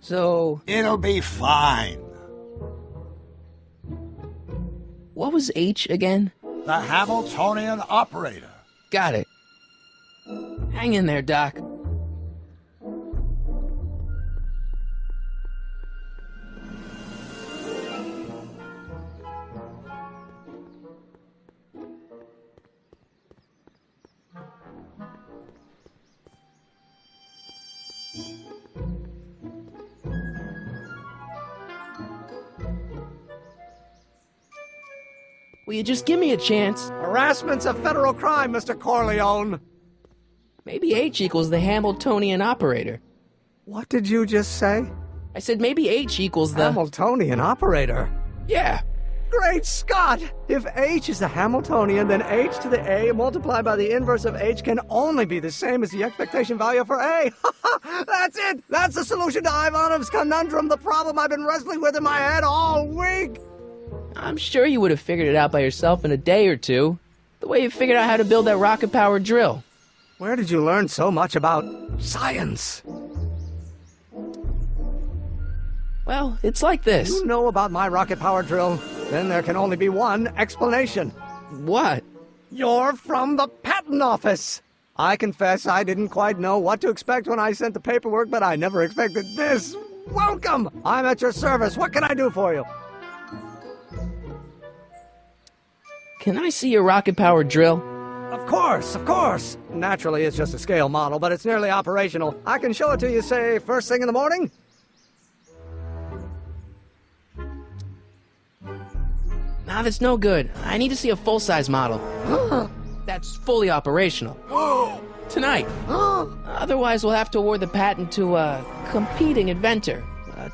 So...
It'll be fine.
What was H again?
The Hamiltonian operator.
Got it. Hang in there, Doc. Will you just give me a chance?
Harassment's a federal crime, Mr. Corleone.
Maybe H equals the Hamiltonian operator.
What did you just say?
I said maybe H equals the...
Hamiltonian operator?
Yeah.
Great Scott! If H is the Hamiltonian, then H to the A multiplied by the inverse of H can only be the same as the expectation value for A. That's it! That's the solution to Ivanov's conundrum, the problem I've been wrestling with in my head all week!
I'm sure you would have figured it out by yourself in a day or two. The way you figured out how to build that rocket-powered drill.
Where did you learn so much about science?
Well, it's like this.
You know about my rocket-powered drill? Then there can only be one explanation.
What?
You're from the patent office. I confess I didn't quite know what to expect when I sent the paperwork, but I never expected this. Welcome! I'm at your service. What can I do for you?
Can I see your rocket-powered drill?
Of course, of course. Naturally, it's just a scale model, but it's nearly operational. I can show it to you, say, first thing in the morning?
Nah, that's no good. I need to see a full-size model. That's fully operational. Tonight. Otherwise, we'll have to award the patent to a competing inventor.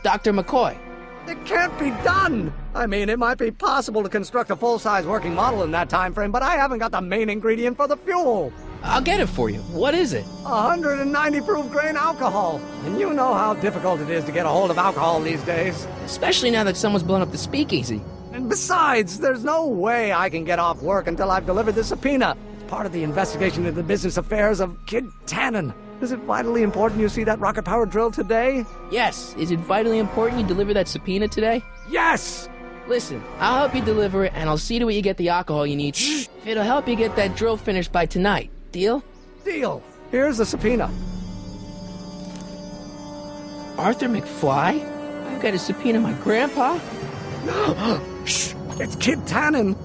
Dr. McCoy.
It can't be done! I mean, it might be possible to construct a full-size working model in that time frame, but I haven't got the main ingredient for the fuel.
I'll get it for you. What is it?
190 proof grain alcohol. And you know how difficult it is to get a hold of alcohol these days.
Especially now that someone's blown up the speakeasy.
And besides, there's no way I can get off work until I've delivered the subpoena. It's part of the investigation into the business affairs of Kid Tannen. Is it vitally important you see that rocket-powered drill today?
Yes. Is it vitally important you deliver that subpoena today?
Yes!
Listen, I'll help you deliver it, and I'll see to it you get the alcohol you need. It'll help you get that drill finished by tonight. Deal?
Deal. Here's the subpoena.
Arthur McFly? I've got to subpoena my grandpa?
Shh! It's Kid Tannen.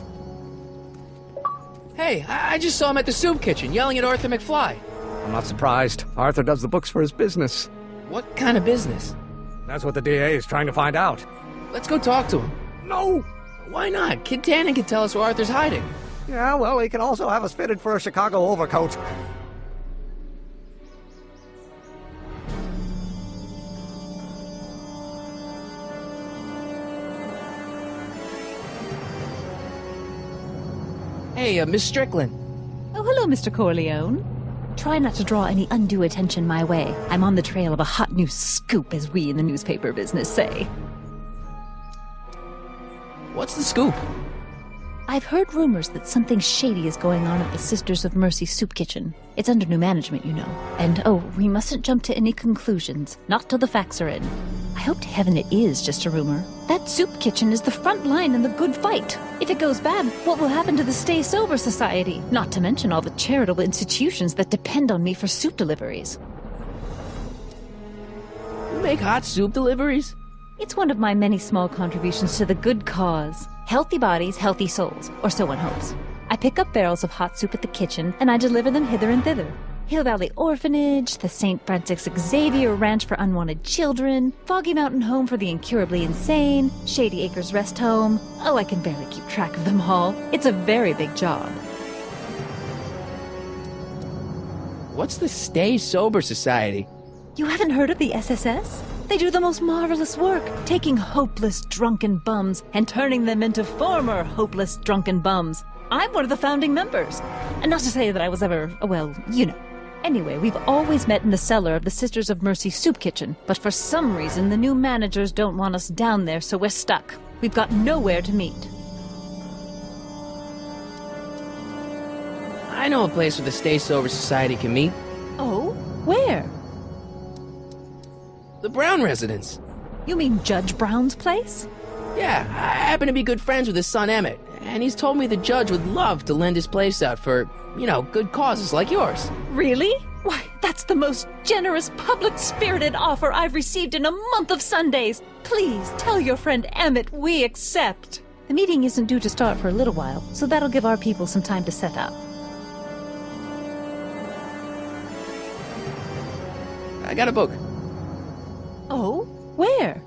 Hey, I just saw him at the soup kitchen yelling at Arthur McFly.
I'm not surprised. Arthur does the books for his business.
What kind of business?
That's what the DA is trying to find out.
Let's go talk to him.
No!
Why not? Kid Tannen can tell us where Arthur's hiding.
Yeah, well, he can also have us fitted for a Chicago overcoat.
Hey, Miss Strickland.
Oh, hello, Mr. Corleone. Try not to draw any undue attention my way. I'm on the trail of a hot new scoop, as we in the newspaper business say.
What's the scoop?
I've heard rumors that something shady is going on at the Sisters of Mercy soup kitchen. It's under new management, you know. And, we mustn't jump to any conclusions. Not till the facts are in. I hope to heaven it is just a rumor. That soup kitchen is the front line in the good fight. If it goes bad, what will happen to the Stay Sober Society? Not to mention all the charitable institutions that depend on me for soup deliveries.
You make hot soup deliveries?
It's one of my many small contributions to the good cause. Healthy bodies, healthy souls, or so one hopes. I pick up barrels of hot soup at the kitchen, and I deliver them hither and thither. Hill Valley Orphanage, the St. Francis Xavier Ranch for Unwanted Children, Foggy Mountain Home for the Incurably Insane, Shady Acres Rest Home. Oh, I can barely keep track of them all. It's a very big job.
What's the Stay Sober Society?
You haven't heard of the SSS? They do the most marvelous work, taking hopeless drunken bums and turning them into former hopeless drunken bums. I'm one of the founding members. And not to say that I was ever, well, you know. Anyway, we've always met in the cellar of the Sisters of Mercy soup kitchen, but for some reason the new managers don't want us down there, so we're stuck. We've got nowhere to meet.
I know a place where the Stay Sober Society can meet.
Oh? Where?
The Brown residence.
You mean Judge Brown's place?
Yeah, I happen to be good friends with his son Emmett, and he's told me the judge would love to lend his place out for, good causes like yours.
Really? Why, that's the most generous, public-spirited offer I've received in a month of Sundays. Please tell your friend Emmett we accept. The meeting isn't due to start for a little while, so that'll give our people some time to set up.
I got a book.
Oh? Where?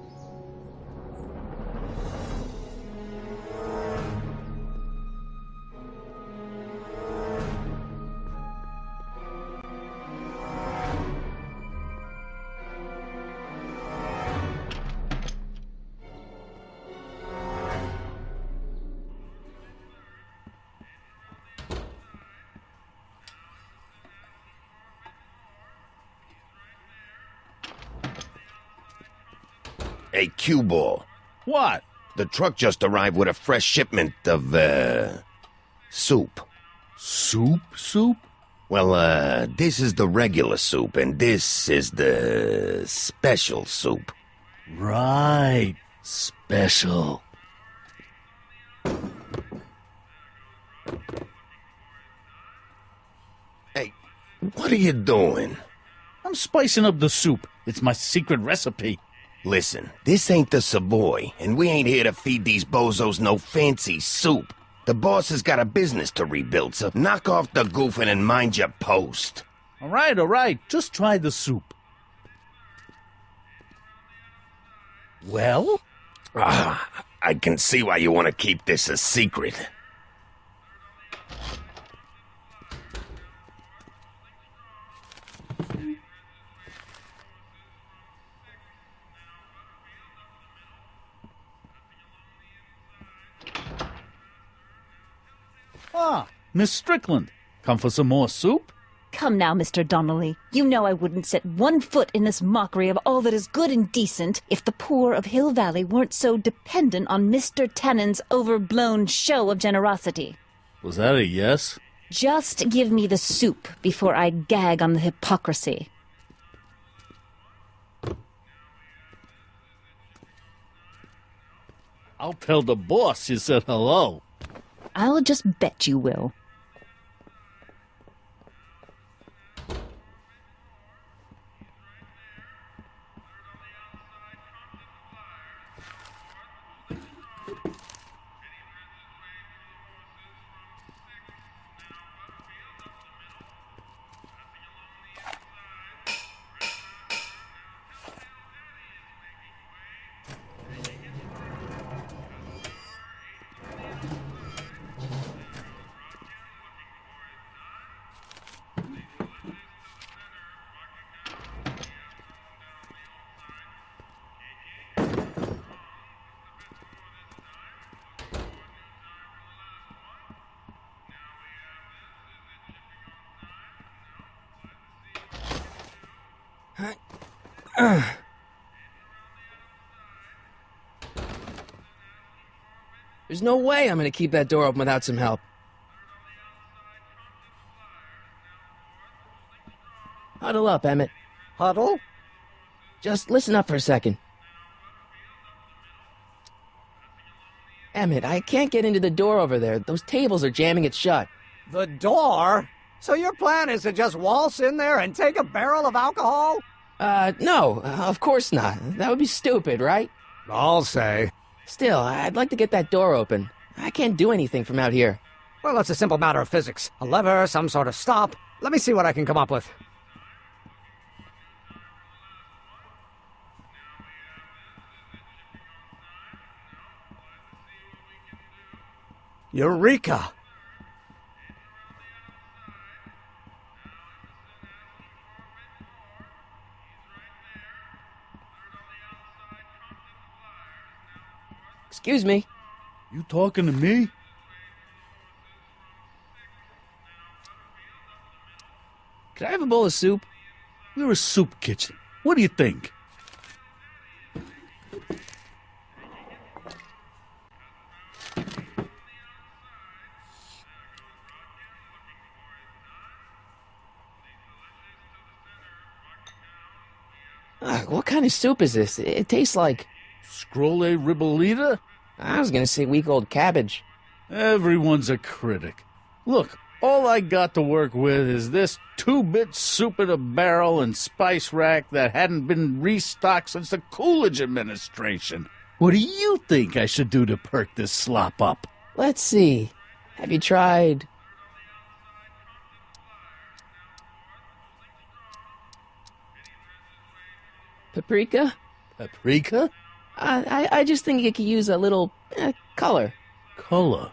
Hey, Q-Ball.
What?
The truck just arrived with a fresh shipment of, soup.
Soup?
Well, this is the regular soup, and this is the special soup.
Right. Special.
Hey, what are you doing?
I'm spicing up the soup. It's my secret recipe.
Listen, this ain't the Savoy, and we ain't here to feed these bozos no fancy soup. The boss has got a business to rebuild, so knock off the goofing and mind your post.
All right. Just try the soup. Well?
I can see why you want to keep this a secret.
Ah, Miss Strickland. Come for some more soup?
Come now, Mr. Donnelly. You know I wouldn't set one foot in this mockery of all that is good and decent if the poor of Hill Valley weren't so dependent on Mr. Tannen's overblown show of generosity.
Was that a yes?
Just give me the soup before I gag on the hypocrisy.
I'll tell the boss you said hello.
I'll just bet you will.
There's no way I'm gonna keep that door open without some help. Huddle up, Emmett.
Huddle?
Just listen up for a second. Emmett, I can't get into the door over there. Those tables are jamming it shut.
The door? So your plan is to just waltz in there and take a barrel of alcohol?
No, of course not. That would be stupid, right?
I'll say.
Still, I'd like to get that door open. I can't do anything from out here.
Well, it's a simple matter of physics. A lever, some sort of stop. Let me see what I can come up with. Eureka!
Excuse me.
You talking to me?
Could I have a bowl of soup?
We're a soup kitchen. What do you think?
What kind of soup is this? It tastes like...
Scrolle ribollita?
I was gonna say week old cabbage.
Everyone's a critic. Look, all I got to work with is this 2-bit soup in a barrel and spice rack that hadn't been restocked since the Coolidge administration. What do you think I should do to perk this slop up?
Let's see. Have you tried... paprika?
Paprika?
I just think it could use a little color.
Color?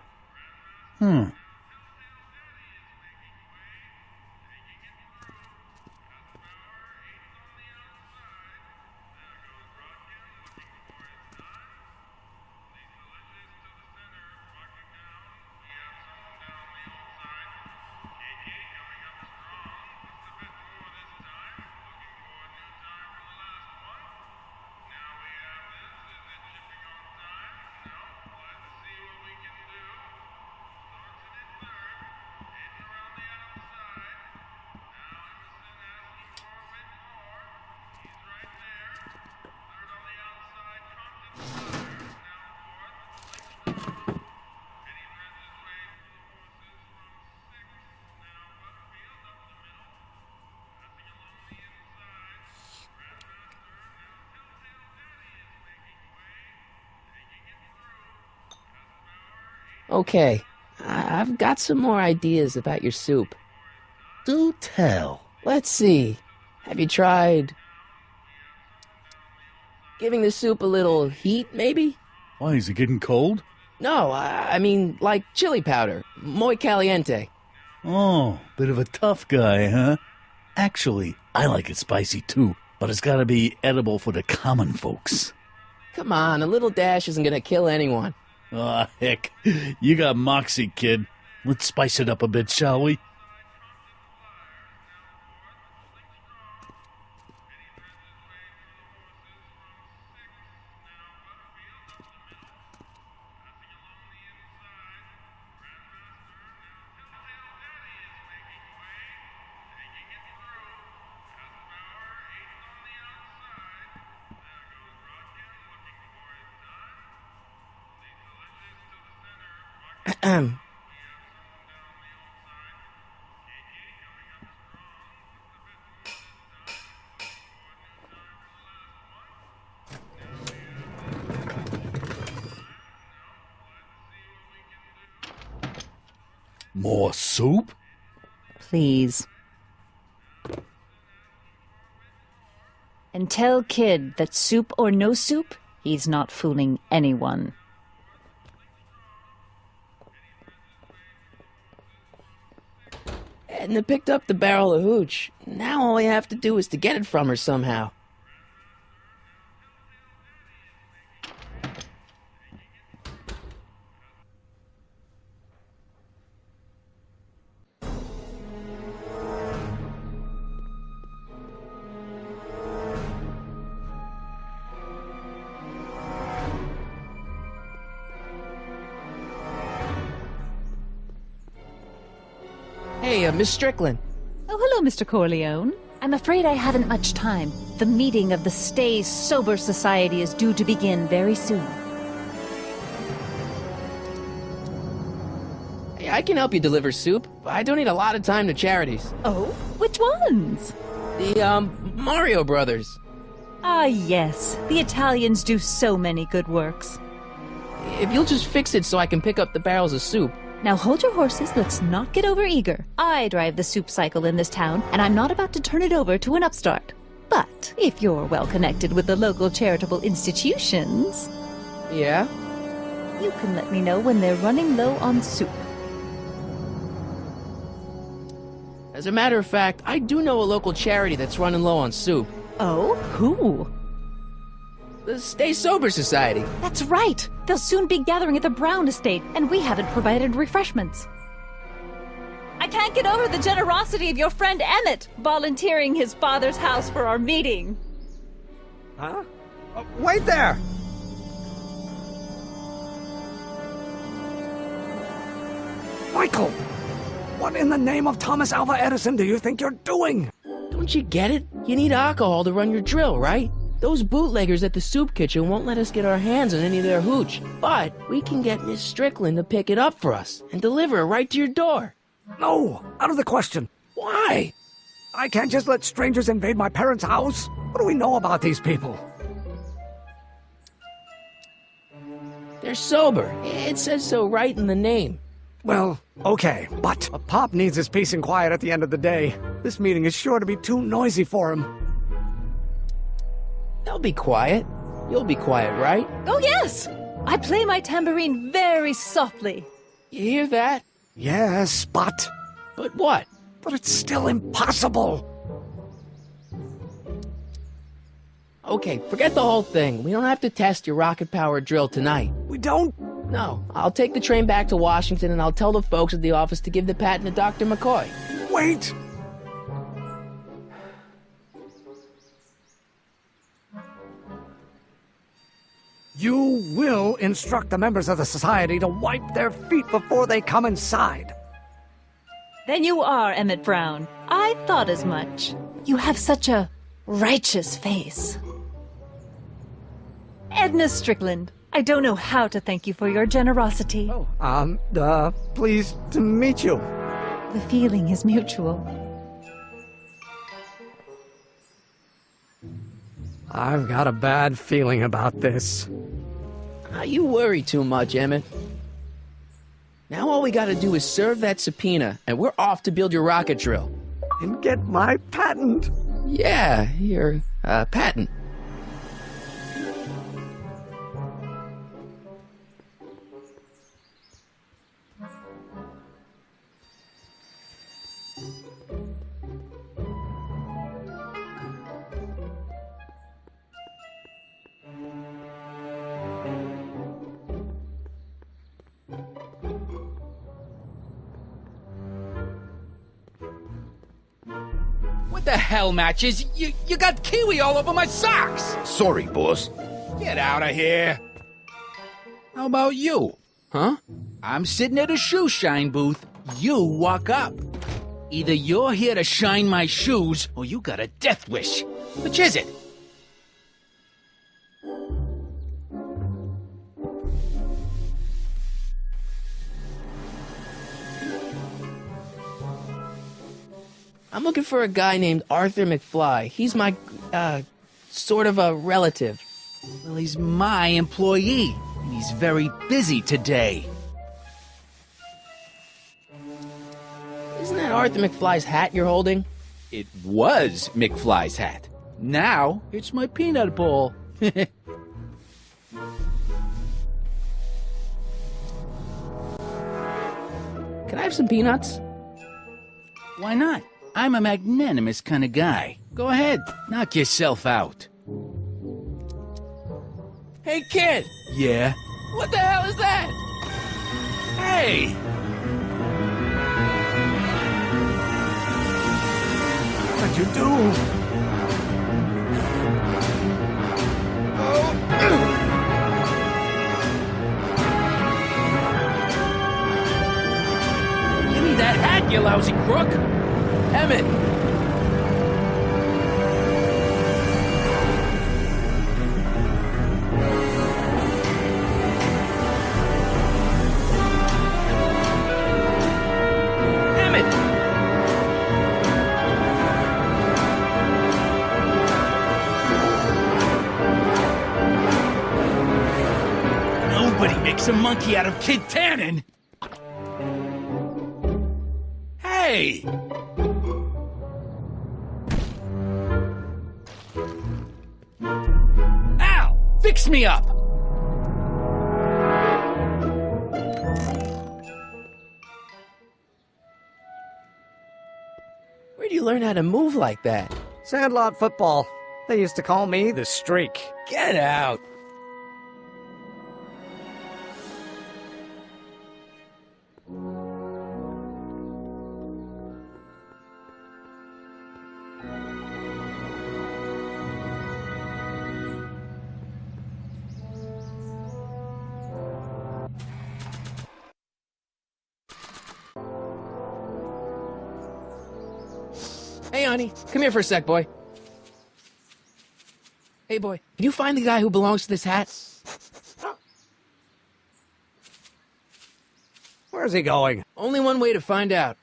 Okay, I've got some more ideas about your soup.
Do tell.
Let's see. Have you tried... giving the soup a little heat, maybe?
Why, is it getting cold?
No, I mean, like chili powder. Muy caliente.
Oh, bit of a tough guy, huh? Actually, I like it spicy too, but it's gotta be edible for the common folks.
Come on, a little dash isn't gonna kill anyone.
Aw, heck. You got moxie, kid. Let's spice it up a bit, shall we? More soup?
Please. And tell Kid that soup or no soup, he's not fooling anyone.
Edna picked up the barrel of hooch. Now all I have to do is to get it from her somehow. Hey, Miss Strickland.
Oh, hello, Mr. Corleone. I'm afraid I haven't much time. The meeting of the Stay Sober Society is due to begin very soon.
Hey, I can help you deliver soup. I donate a lot of time to charities.
Oh? Which ones?
The, Mario Brothers.
Ah, yes. The Italians do so many good works.
If you'll just fix it so I can pick up the barrels of soup.
Now hold your horses, let's not get over-eager. I drive the soup cycle in this town, and I'm not about to turn it over to an upstart. But if you're well-connected with the local charitable institutions...
Yeah?
You can let me know when they're running low on soup.
As a matter of fact, I do know a local charity that's running low on soup.
Oh? Who?
The Stay Sober Society.
That's right! They'll soon be gathering at the Brown Estate, and we haven't provided refreshments. I can't get over the generosity of your friend Emmett, volunteering his father's house for our meeting.
Huh? Wait there! Michael! What in the name of Thomas Alva Edison do you think you're doing?
Don't you get it? You need alcohol to run your drill, right? Those bootleggers at the soup kitchen won't let us get our hands on any of their hooch. But we can get Miss Strickland to pick it up for us and deliver it right to your door.
No, out of the question.
Why?
I can't just let strangers invade my parents' house. What do we know about these people?
They're sober. It says so right in the name.
Well, okay, but Pop needs his peace and quiet at the end of the day. This meeting is sure to be too noisy for him.
They'll be quiet. You'll be quiet, right?
Oh, yes! I play my tambourine very softly.
You hear that?
Yes, but...
But what?
But it's still impossible.
Okay, forget the whole thing. We don't have to test your rocket-powered drill tonight.
We don't?
No. I'll take the train back to Washington and I'll tell the folks at the office to give the patent to Dr. McCoy.
Wait! You will instruct the members of the society to wipe their feet before they come inside.
Then you are Emmett Brown. I thought as much. You have such a righteous face. Edna Strickland, I don't know how to thank you for your generosity.
Pleased to meet you.
The feeling is mutual.
I've got a bad feeling about this.
You worry too much, Emmett. Now all we gotta do is serve that subpoena, and we're off to build your rocket drill.
And get my patent.
Yeah, your, patent.
What the hell, Matches? You got kiwi all over my socks!
Sorry, boss.
Get out of here! How about you?
Huh?
I'm sitting at a shoe shine booth. You walk up. Either you're here to shine my shoes, or you got a death wish. Which is it?
I'm looking for a guy named Arthur McFly. He's my, sort of a relative.
Well, he's my employee, and he's very busy today.
Isn't that Arthur McFly's hat you're holding?
It was McFly's hat. Now, it's my peanut bowl.
Can I have some peanuts?
Why not? I'm a magnanimous kind of guy. Go ahead, knock yourself out.
Hey, kid!
Yeah?
What the hell is that?
Hey!
What'd you do?
Give me that hat, you lousy crook!
Emmett! Emmett!
Nobody makes a monkey out of Kid Tannen! Hey! Ow! Fix me up!
Where'd you learn how to move like that?
Sandlot football. They used to call me the Streak.
Get out!
Hey, honey, come here for a sec, boy. Hey, boy, can you find the guy who belongs to this hat?
Where's he going?
Only one way to find out.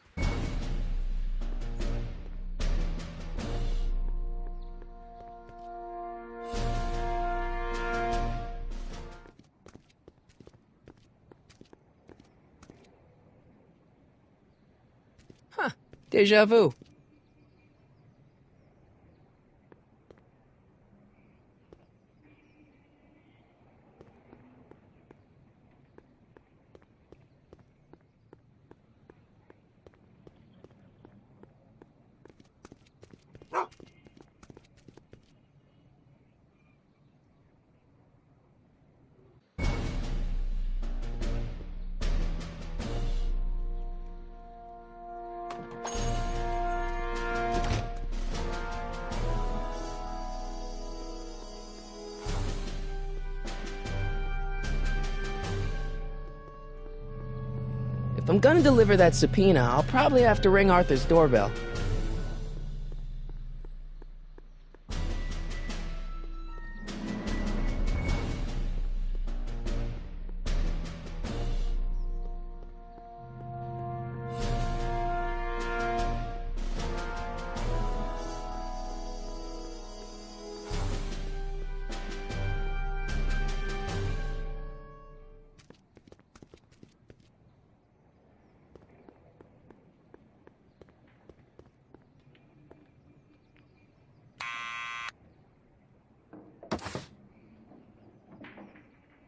Huh, deja vu. If I'm gonna deliver that subpoena, I'll probably have to ring Arthur's doorbell.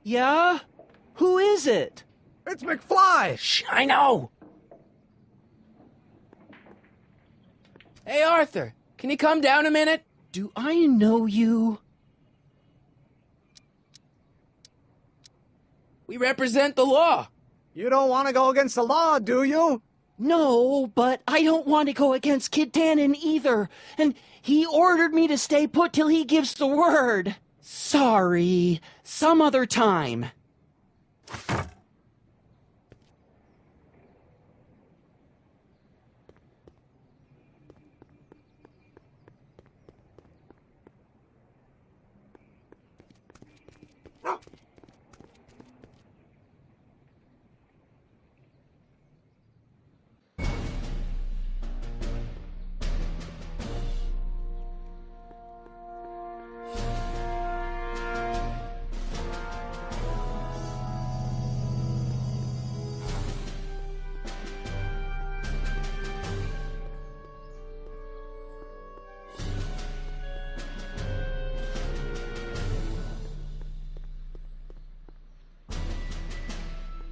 Yeah? Who is it?
It's McFly!
Shh, I know! Hey, Arthur, can you come down a minute?
Do I know you?
We represent the law.
You don't want to go against the law, do you?
No, but I don't want to go against Kid Tannen either. And he ordered me to stay put till he gives the word. Sorry. Some other time.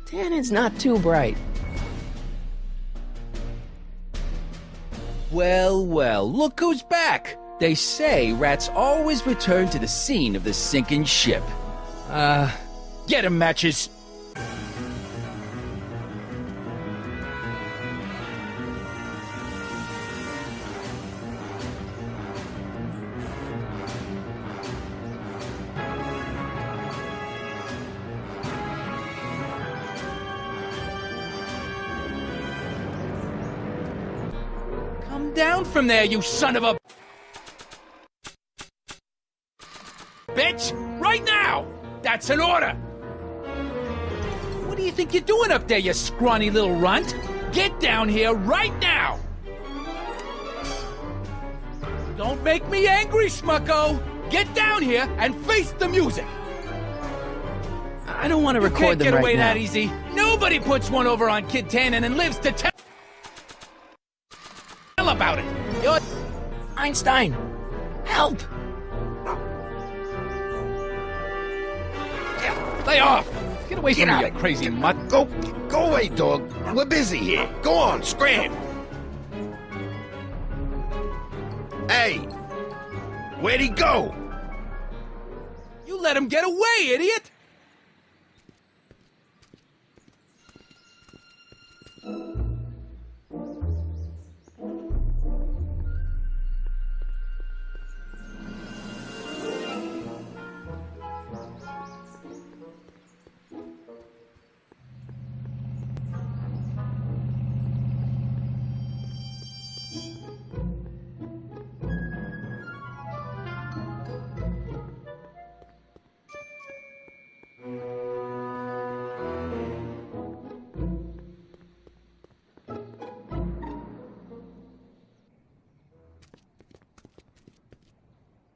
Tannen's not too bright.
Well, well, look who's back! They say rats always return to the scene of the sinking ship. Get 'em, Matches! Come down from there, you son of a... bitch! Right now! That's an order! What do you think you're doing up there, you scrawny little runt? Get down here right now! Don't make me angry, Smucko! Get down here and face the music!
I don't want to record them
right now. You can't get away
now.
that easy. Nobody puts one over on Kid Tannen and lives to tell about it. You're...
Einstein! Help!
Lay off! Get away from me, you crazy mutt.
Go away, dog. We're busy here. Go on, scram. Hey, where'd he go?
You let him get away, idiot!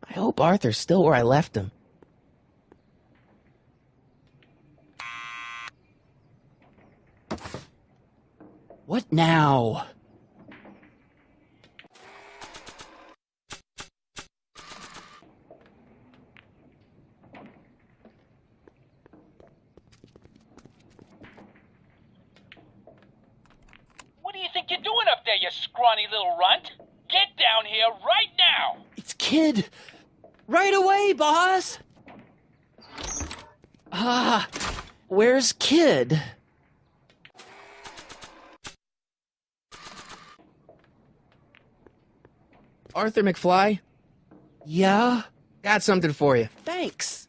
I hope Arthur's still where I left him.
What now?
What do you think you're doing up there, you scrawny little runt? Get down here right now!
It's Kid. Right away, boss. Where's Kid?
Arthur McFly?
Yeah?
Got something for you.
Thanks.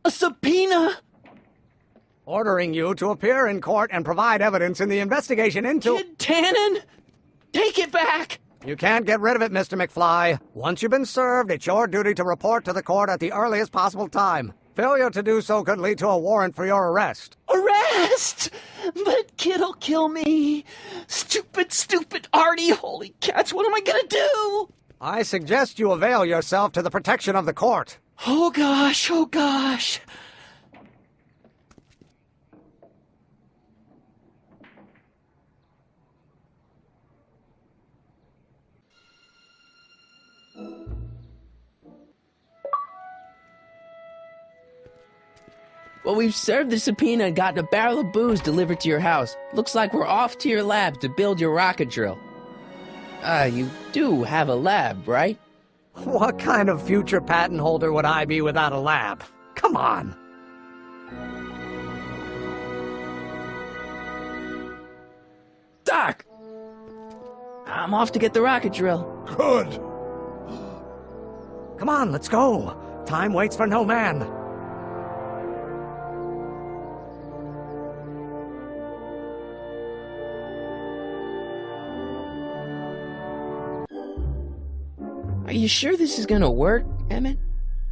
A subpoena?
Ordering you to appear in court and provide evidence in the investigation into...
Kid Tannen? Take it back!
You can't get rid of it, Mr. McFly. Once you've been served, it's your duty to report to the court at the earliest possible time. Failure to do so could lead to a warrant for your arrest.
Arrest! But Kid'll kill me. Stupid Artie. Holy cats, what am I gonna do?
I suggest you avail yourself to the protection of the court.
Oh gosh.
Well, we've served the subpoena and gotten a barrel of booze delivered to your house. Looks like we're off to your lab to build your rocket drill. You do have a lab, right?
What kind of future patent holder would I be without a lab? Come on.
I'm off to get the rocket drill.
Good.
Come on, let's go. Time waits for no man.
Are you sure this is gonna work, Emmett?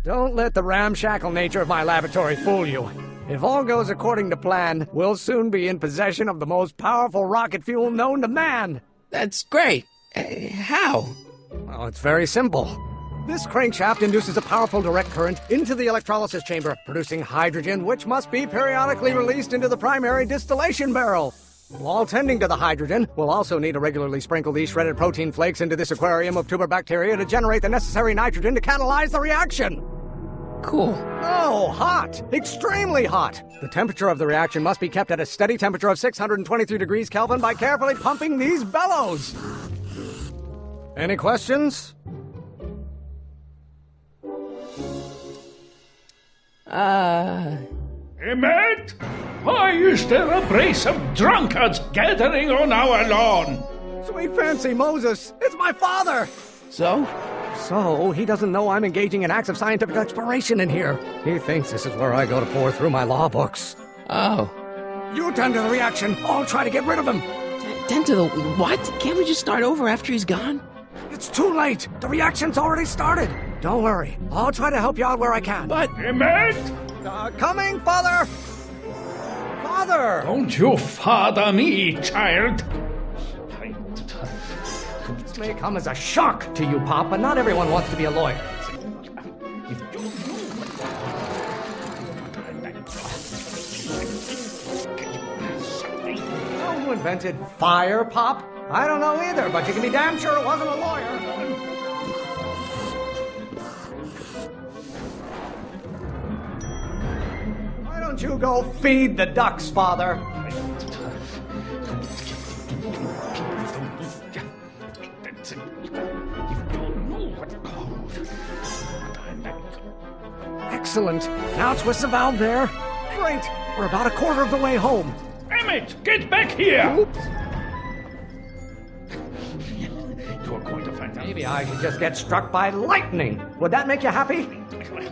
Don't let the ramshackle nature of my laboratory fool you. If all goes according to plan, we'll soon be in possession of the most powerful rocket fuel known to man.
That's great. How?
Well, it's very simple. This crankshaft induces a powerful direct current into the electrolysis chamber, producing hydrogen, which must be periodically released into the primary distillation barrel. While tending to the hydrogen, we'll also need to regularly sprinkle these shredded protein flakes into this aquarium of tuber bacteria to generate the necessary nitrogen to catalyze the reaction.
Cool.
Oh, hot! Extremely hot! The temperature of the reaction must be kept at a steady temperature of 623 degrees Kelvin by carefully pumping these bellows. Any questions?
Emmett? Why is there a brace of drunkards gathering on our lawn?
Sweet fancy Moses, it's my father!
So,
he doesn't know I'm engaging in acts of scientific exploration in here. He thinks this is where I go to pour through my law books.
Oh.
You tend to the reaction. I'll try to get rid of him.
Tend to the what? Can't we just start over after he's gone?
It's too late. The reaction's already started. Don't worry. I'll try to help you out where I can.
But...
Emmett?
Coming, Father! Father!
Don't you father me, child.
This may come as a shock to you, Pop, but not everyone wants to be a lawyer. Who invented fire, Pop? I don't know either, but you can be damn sure it wasn't a lawyer. Why don't you go feed the ducks, Father? Excellent. Now twist the valve there. Great. We're about a quarter of the way home.
Emmett, get back here!
Oops.
You're going to find out.
Maybe I should just get struck by lightning. Would that make you happy?
I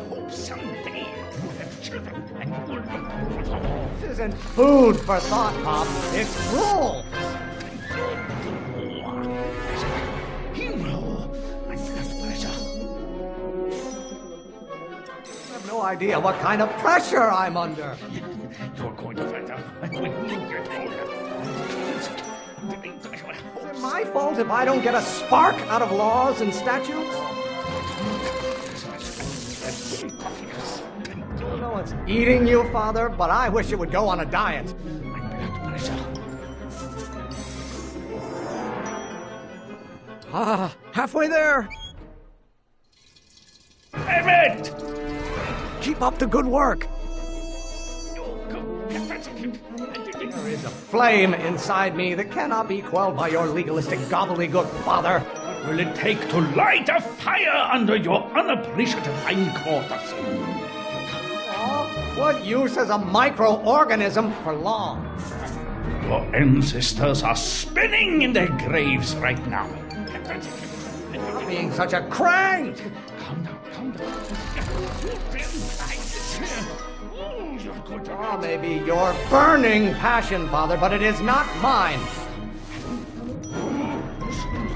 hope someday you have children and you will
This isn't food for thought, Pop. It's rules. I have no idea what kind of pressure I'm under.
You're going to find out when you get older.
Is it my fault if I don't get a spark out of laws and statutes? I don't know what's eating you, Father, but I wish you would go on a diet. Halfway there.
Emmett!
Keep up the good work. There is a flame inside me that cannot be quelled by your legalistic gobbledygook, Father.
What will it take to light a fire under your unappreciative hindquarters?
Oh, what use is a microorganism for law?
Your ancestors are spinning in their graves right now.
Stop being such a crank!
Calm down, calm down.
Oh, maybe your burning passion, Father, but it is not mine.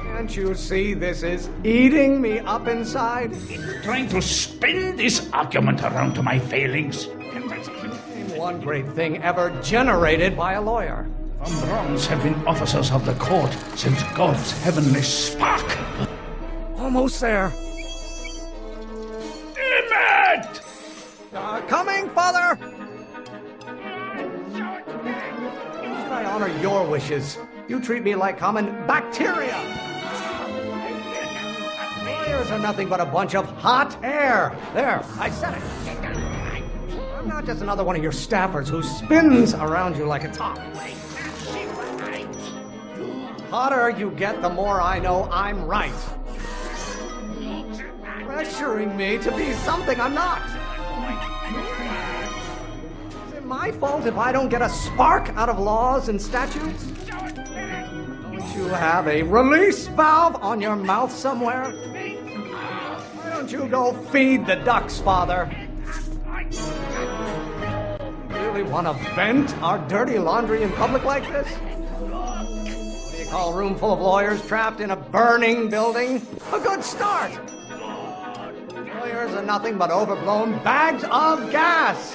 Can't you see this is eating me up inside?
Trying to spin this argument around to my failings.
Name one great thing ever generated by a lawyer.
Von Brauns have been officers of the court since God's heavenly spark.
Almost there.
Emmett!
Coming, Father! Should I honor your wishes? You treat me like common bacteria. Lawyers are nothing but a bunch of hot air. There, I said it. I'm not just another one of your staffers who spins around you like a top. The hotter you get, the more I know I'm right. Pressuring me to be something I'm not. Is it my fault if I don't get a spark out of laws and statutes? Don't you have a release valve on your mouth somewhere? Why don't you go feed the ducks, Father? Really want to vent our dirty laundry in public like this? What do you call a room full of lawyers trapped in a burning building? A good start! Lawyers are nothing but overblown bags of gas!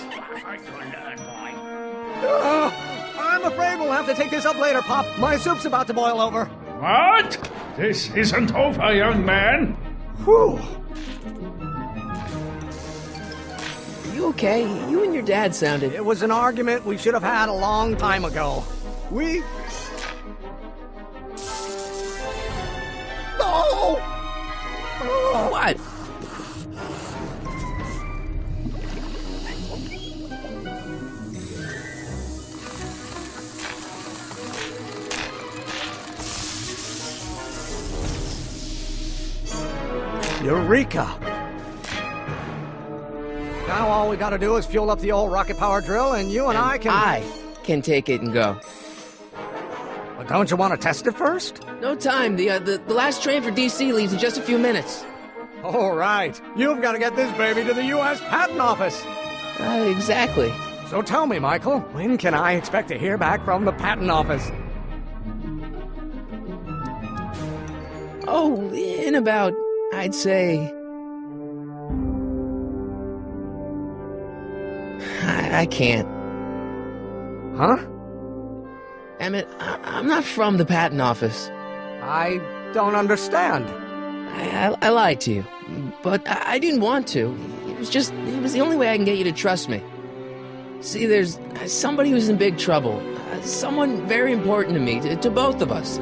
I'm afraid we'll have to take this up later, Pop. My soup's about to boil over.
What? This isn't over, young man.
Whew.
Are you okay? You and your dad sounded...
It was an argument we should have had a long time ago. We... Oh! Oh.
What?
Eureka! Now all we gotta do is fuel up the old rocket power drill and you and I can
take it and go.
But don't you want to test it first?
No time. The last train for DC leaves in just a few minutes.
All right. You've got to get this baby to the U.S. Patent Office.
Exactly.
So tell me, Michael, when can I expect to hear back from the Patent Office?
Oh, in about, I'd say... I can't.
Huh?
Emmett, I'm not from the Patent Office.
I don't understand.
I lied to you, but I didn't want to. It was the only way I can get you to trust me. See, there's somebody who's in big trouble. Someone very important to me, to both of us.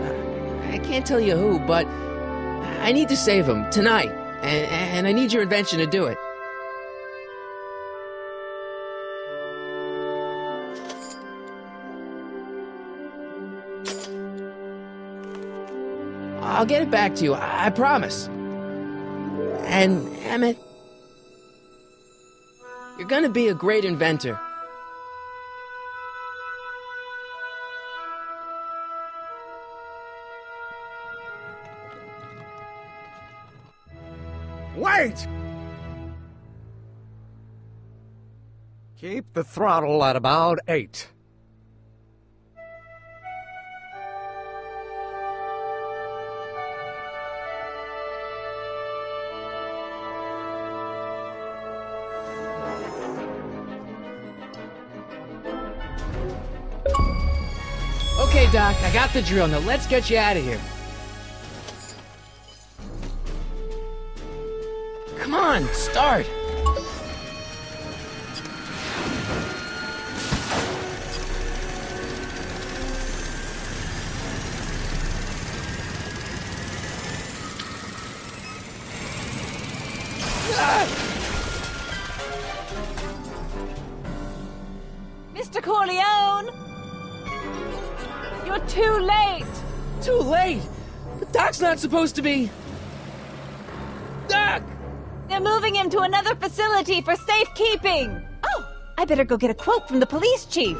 I can't tell you who, but I need to save him tonight, and I need your invention to do it. I'll get it back to you, I promise. And, Emmett, you're gonna be a great inventor.
Wait! Keep the throttle at about 8.
Okay, Doc, I got the drill. Now let's get you out of here. Come on, start.
Mr. Corleone! You're too late!
Too late? The Doc's not supposed to be... Doc!
They're moving him to another facility for safekeeping! Oh, I better go get a quote from the police chief.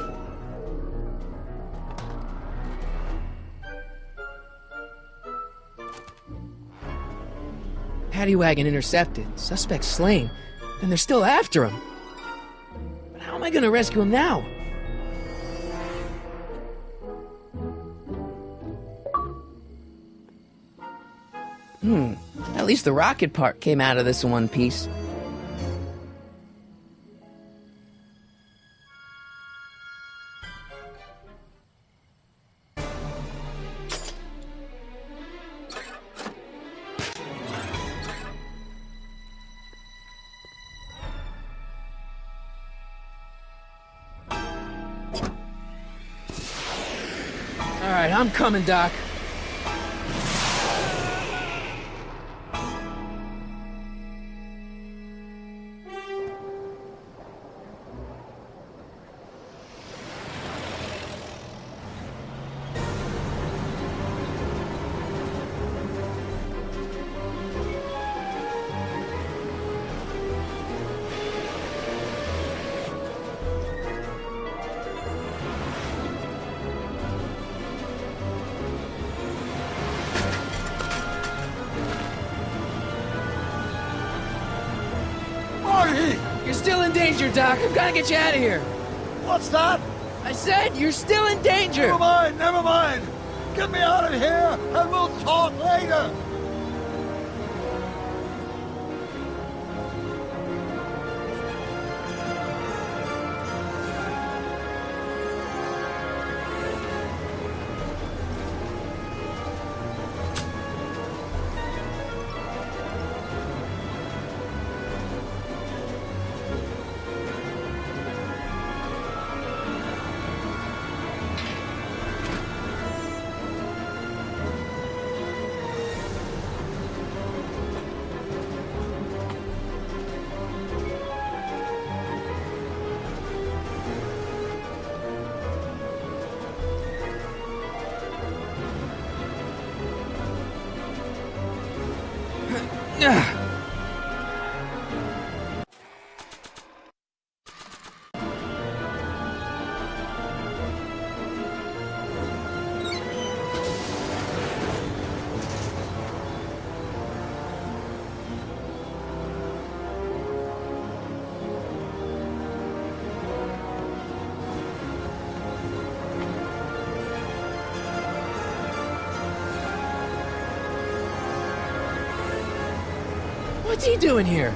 Paddy wagon intercepted. Suspect slain. And they're still after him. But how am I gonna rescue him now? At least the rocket part came out of this in one piece. All right, I'm coming, Doc. danger, Doc. I've got to get you out of here.
What's that?
I said you're still in danger.
Never mind, never mind. Get me out of here, and we'll talk later.
What's he doing here?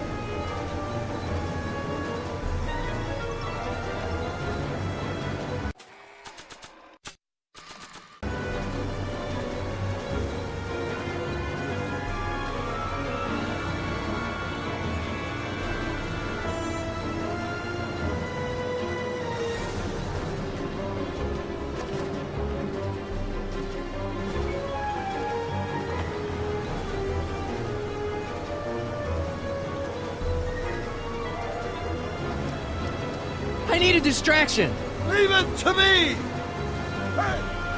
I need a distraction.
Leave it to me!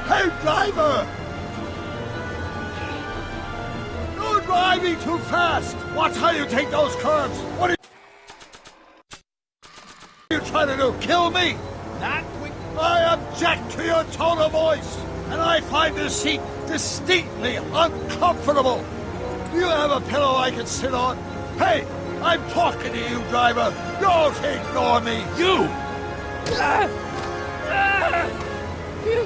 Hey, driver! You're driving too fast! Watch how you take those curves! What are you trying to do? Kill me?
Not quick.
I object to your tone of voice, and I find this seat distinctly uncomfortable. Do you have a pillow I can sit on? Hey, I'm talking to you, driver. Don't ignore me.
You!
Phew.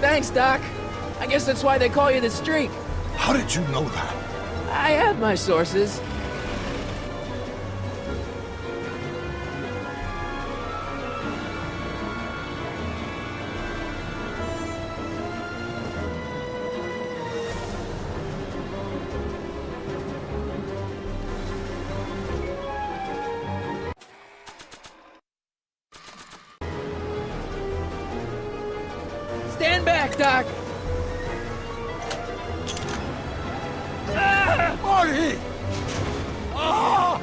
Thanks, Doc. I guess that's why they call you the Streak.
How did you know that?
I have my sources. Stand back, Doc.
Marty! Ah!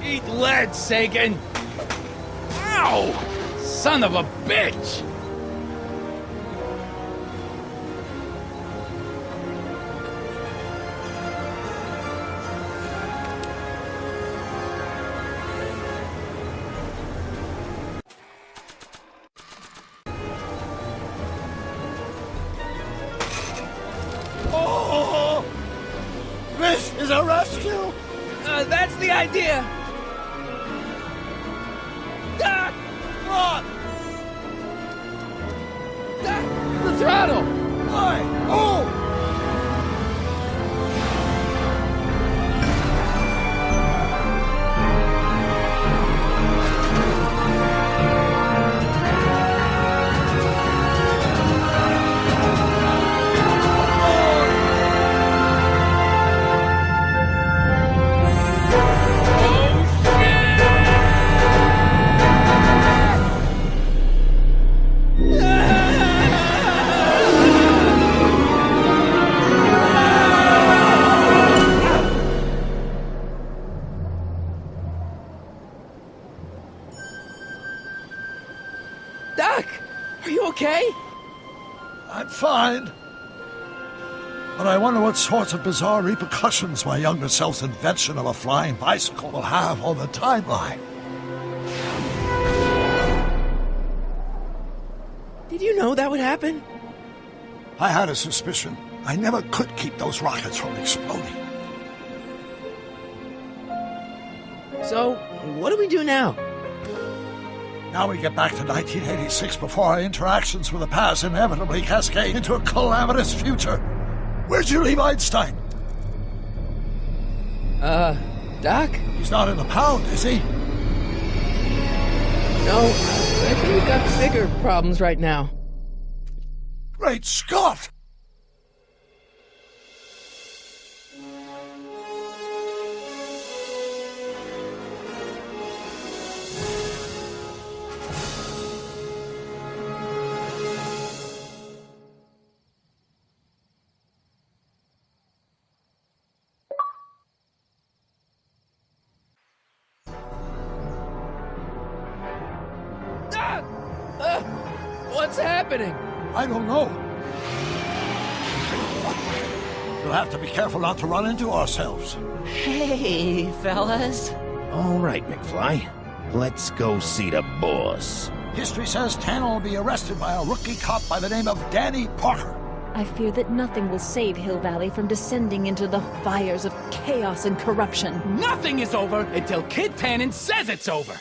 Eat lead, Sagan! Ow! Son of a bitch!
Oh! This is a rescue!
That's the idea. Doc!
Run!
Doc! The throttle!
Why? Oh!
Doc! Are you okay?
I'm fine. But I wonder what sorts of bizarre repercussions my younger self's invention of a flying bicycle will have on the timeline.
Did you know that would happen?
I had a suspicion. I never could keep those rockets from exploding.
So, what do we do now?
Now we get back to 1986 before our interactions with the past inevitably cascade into a calamitous future. Where'd you leave Einstein?
Doc?
He's not in the pound, is he?
No, I think we've got bigger problems right now.
Great Scott!
What's happening?
I don't know. We'll have to be careful not to run into ourselves.
Hey, fellas.
All right, McFly. Let's go see the boss.
History says Tanner will be arrested by a rookie cop by the name of Danny Parker.
I fear that nothing will save Hill Valley from descending into the fires of chaos and corruption.
Nothing is over until Kid Tannen says it's over.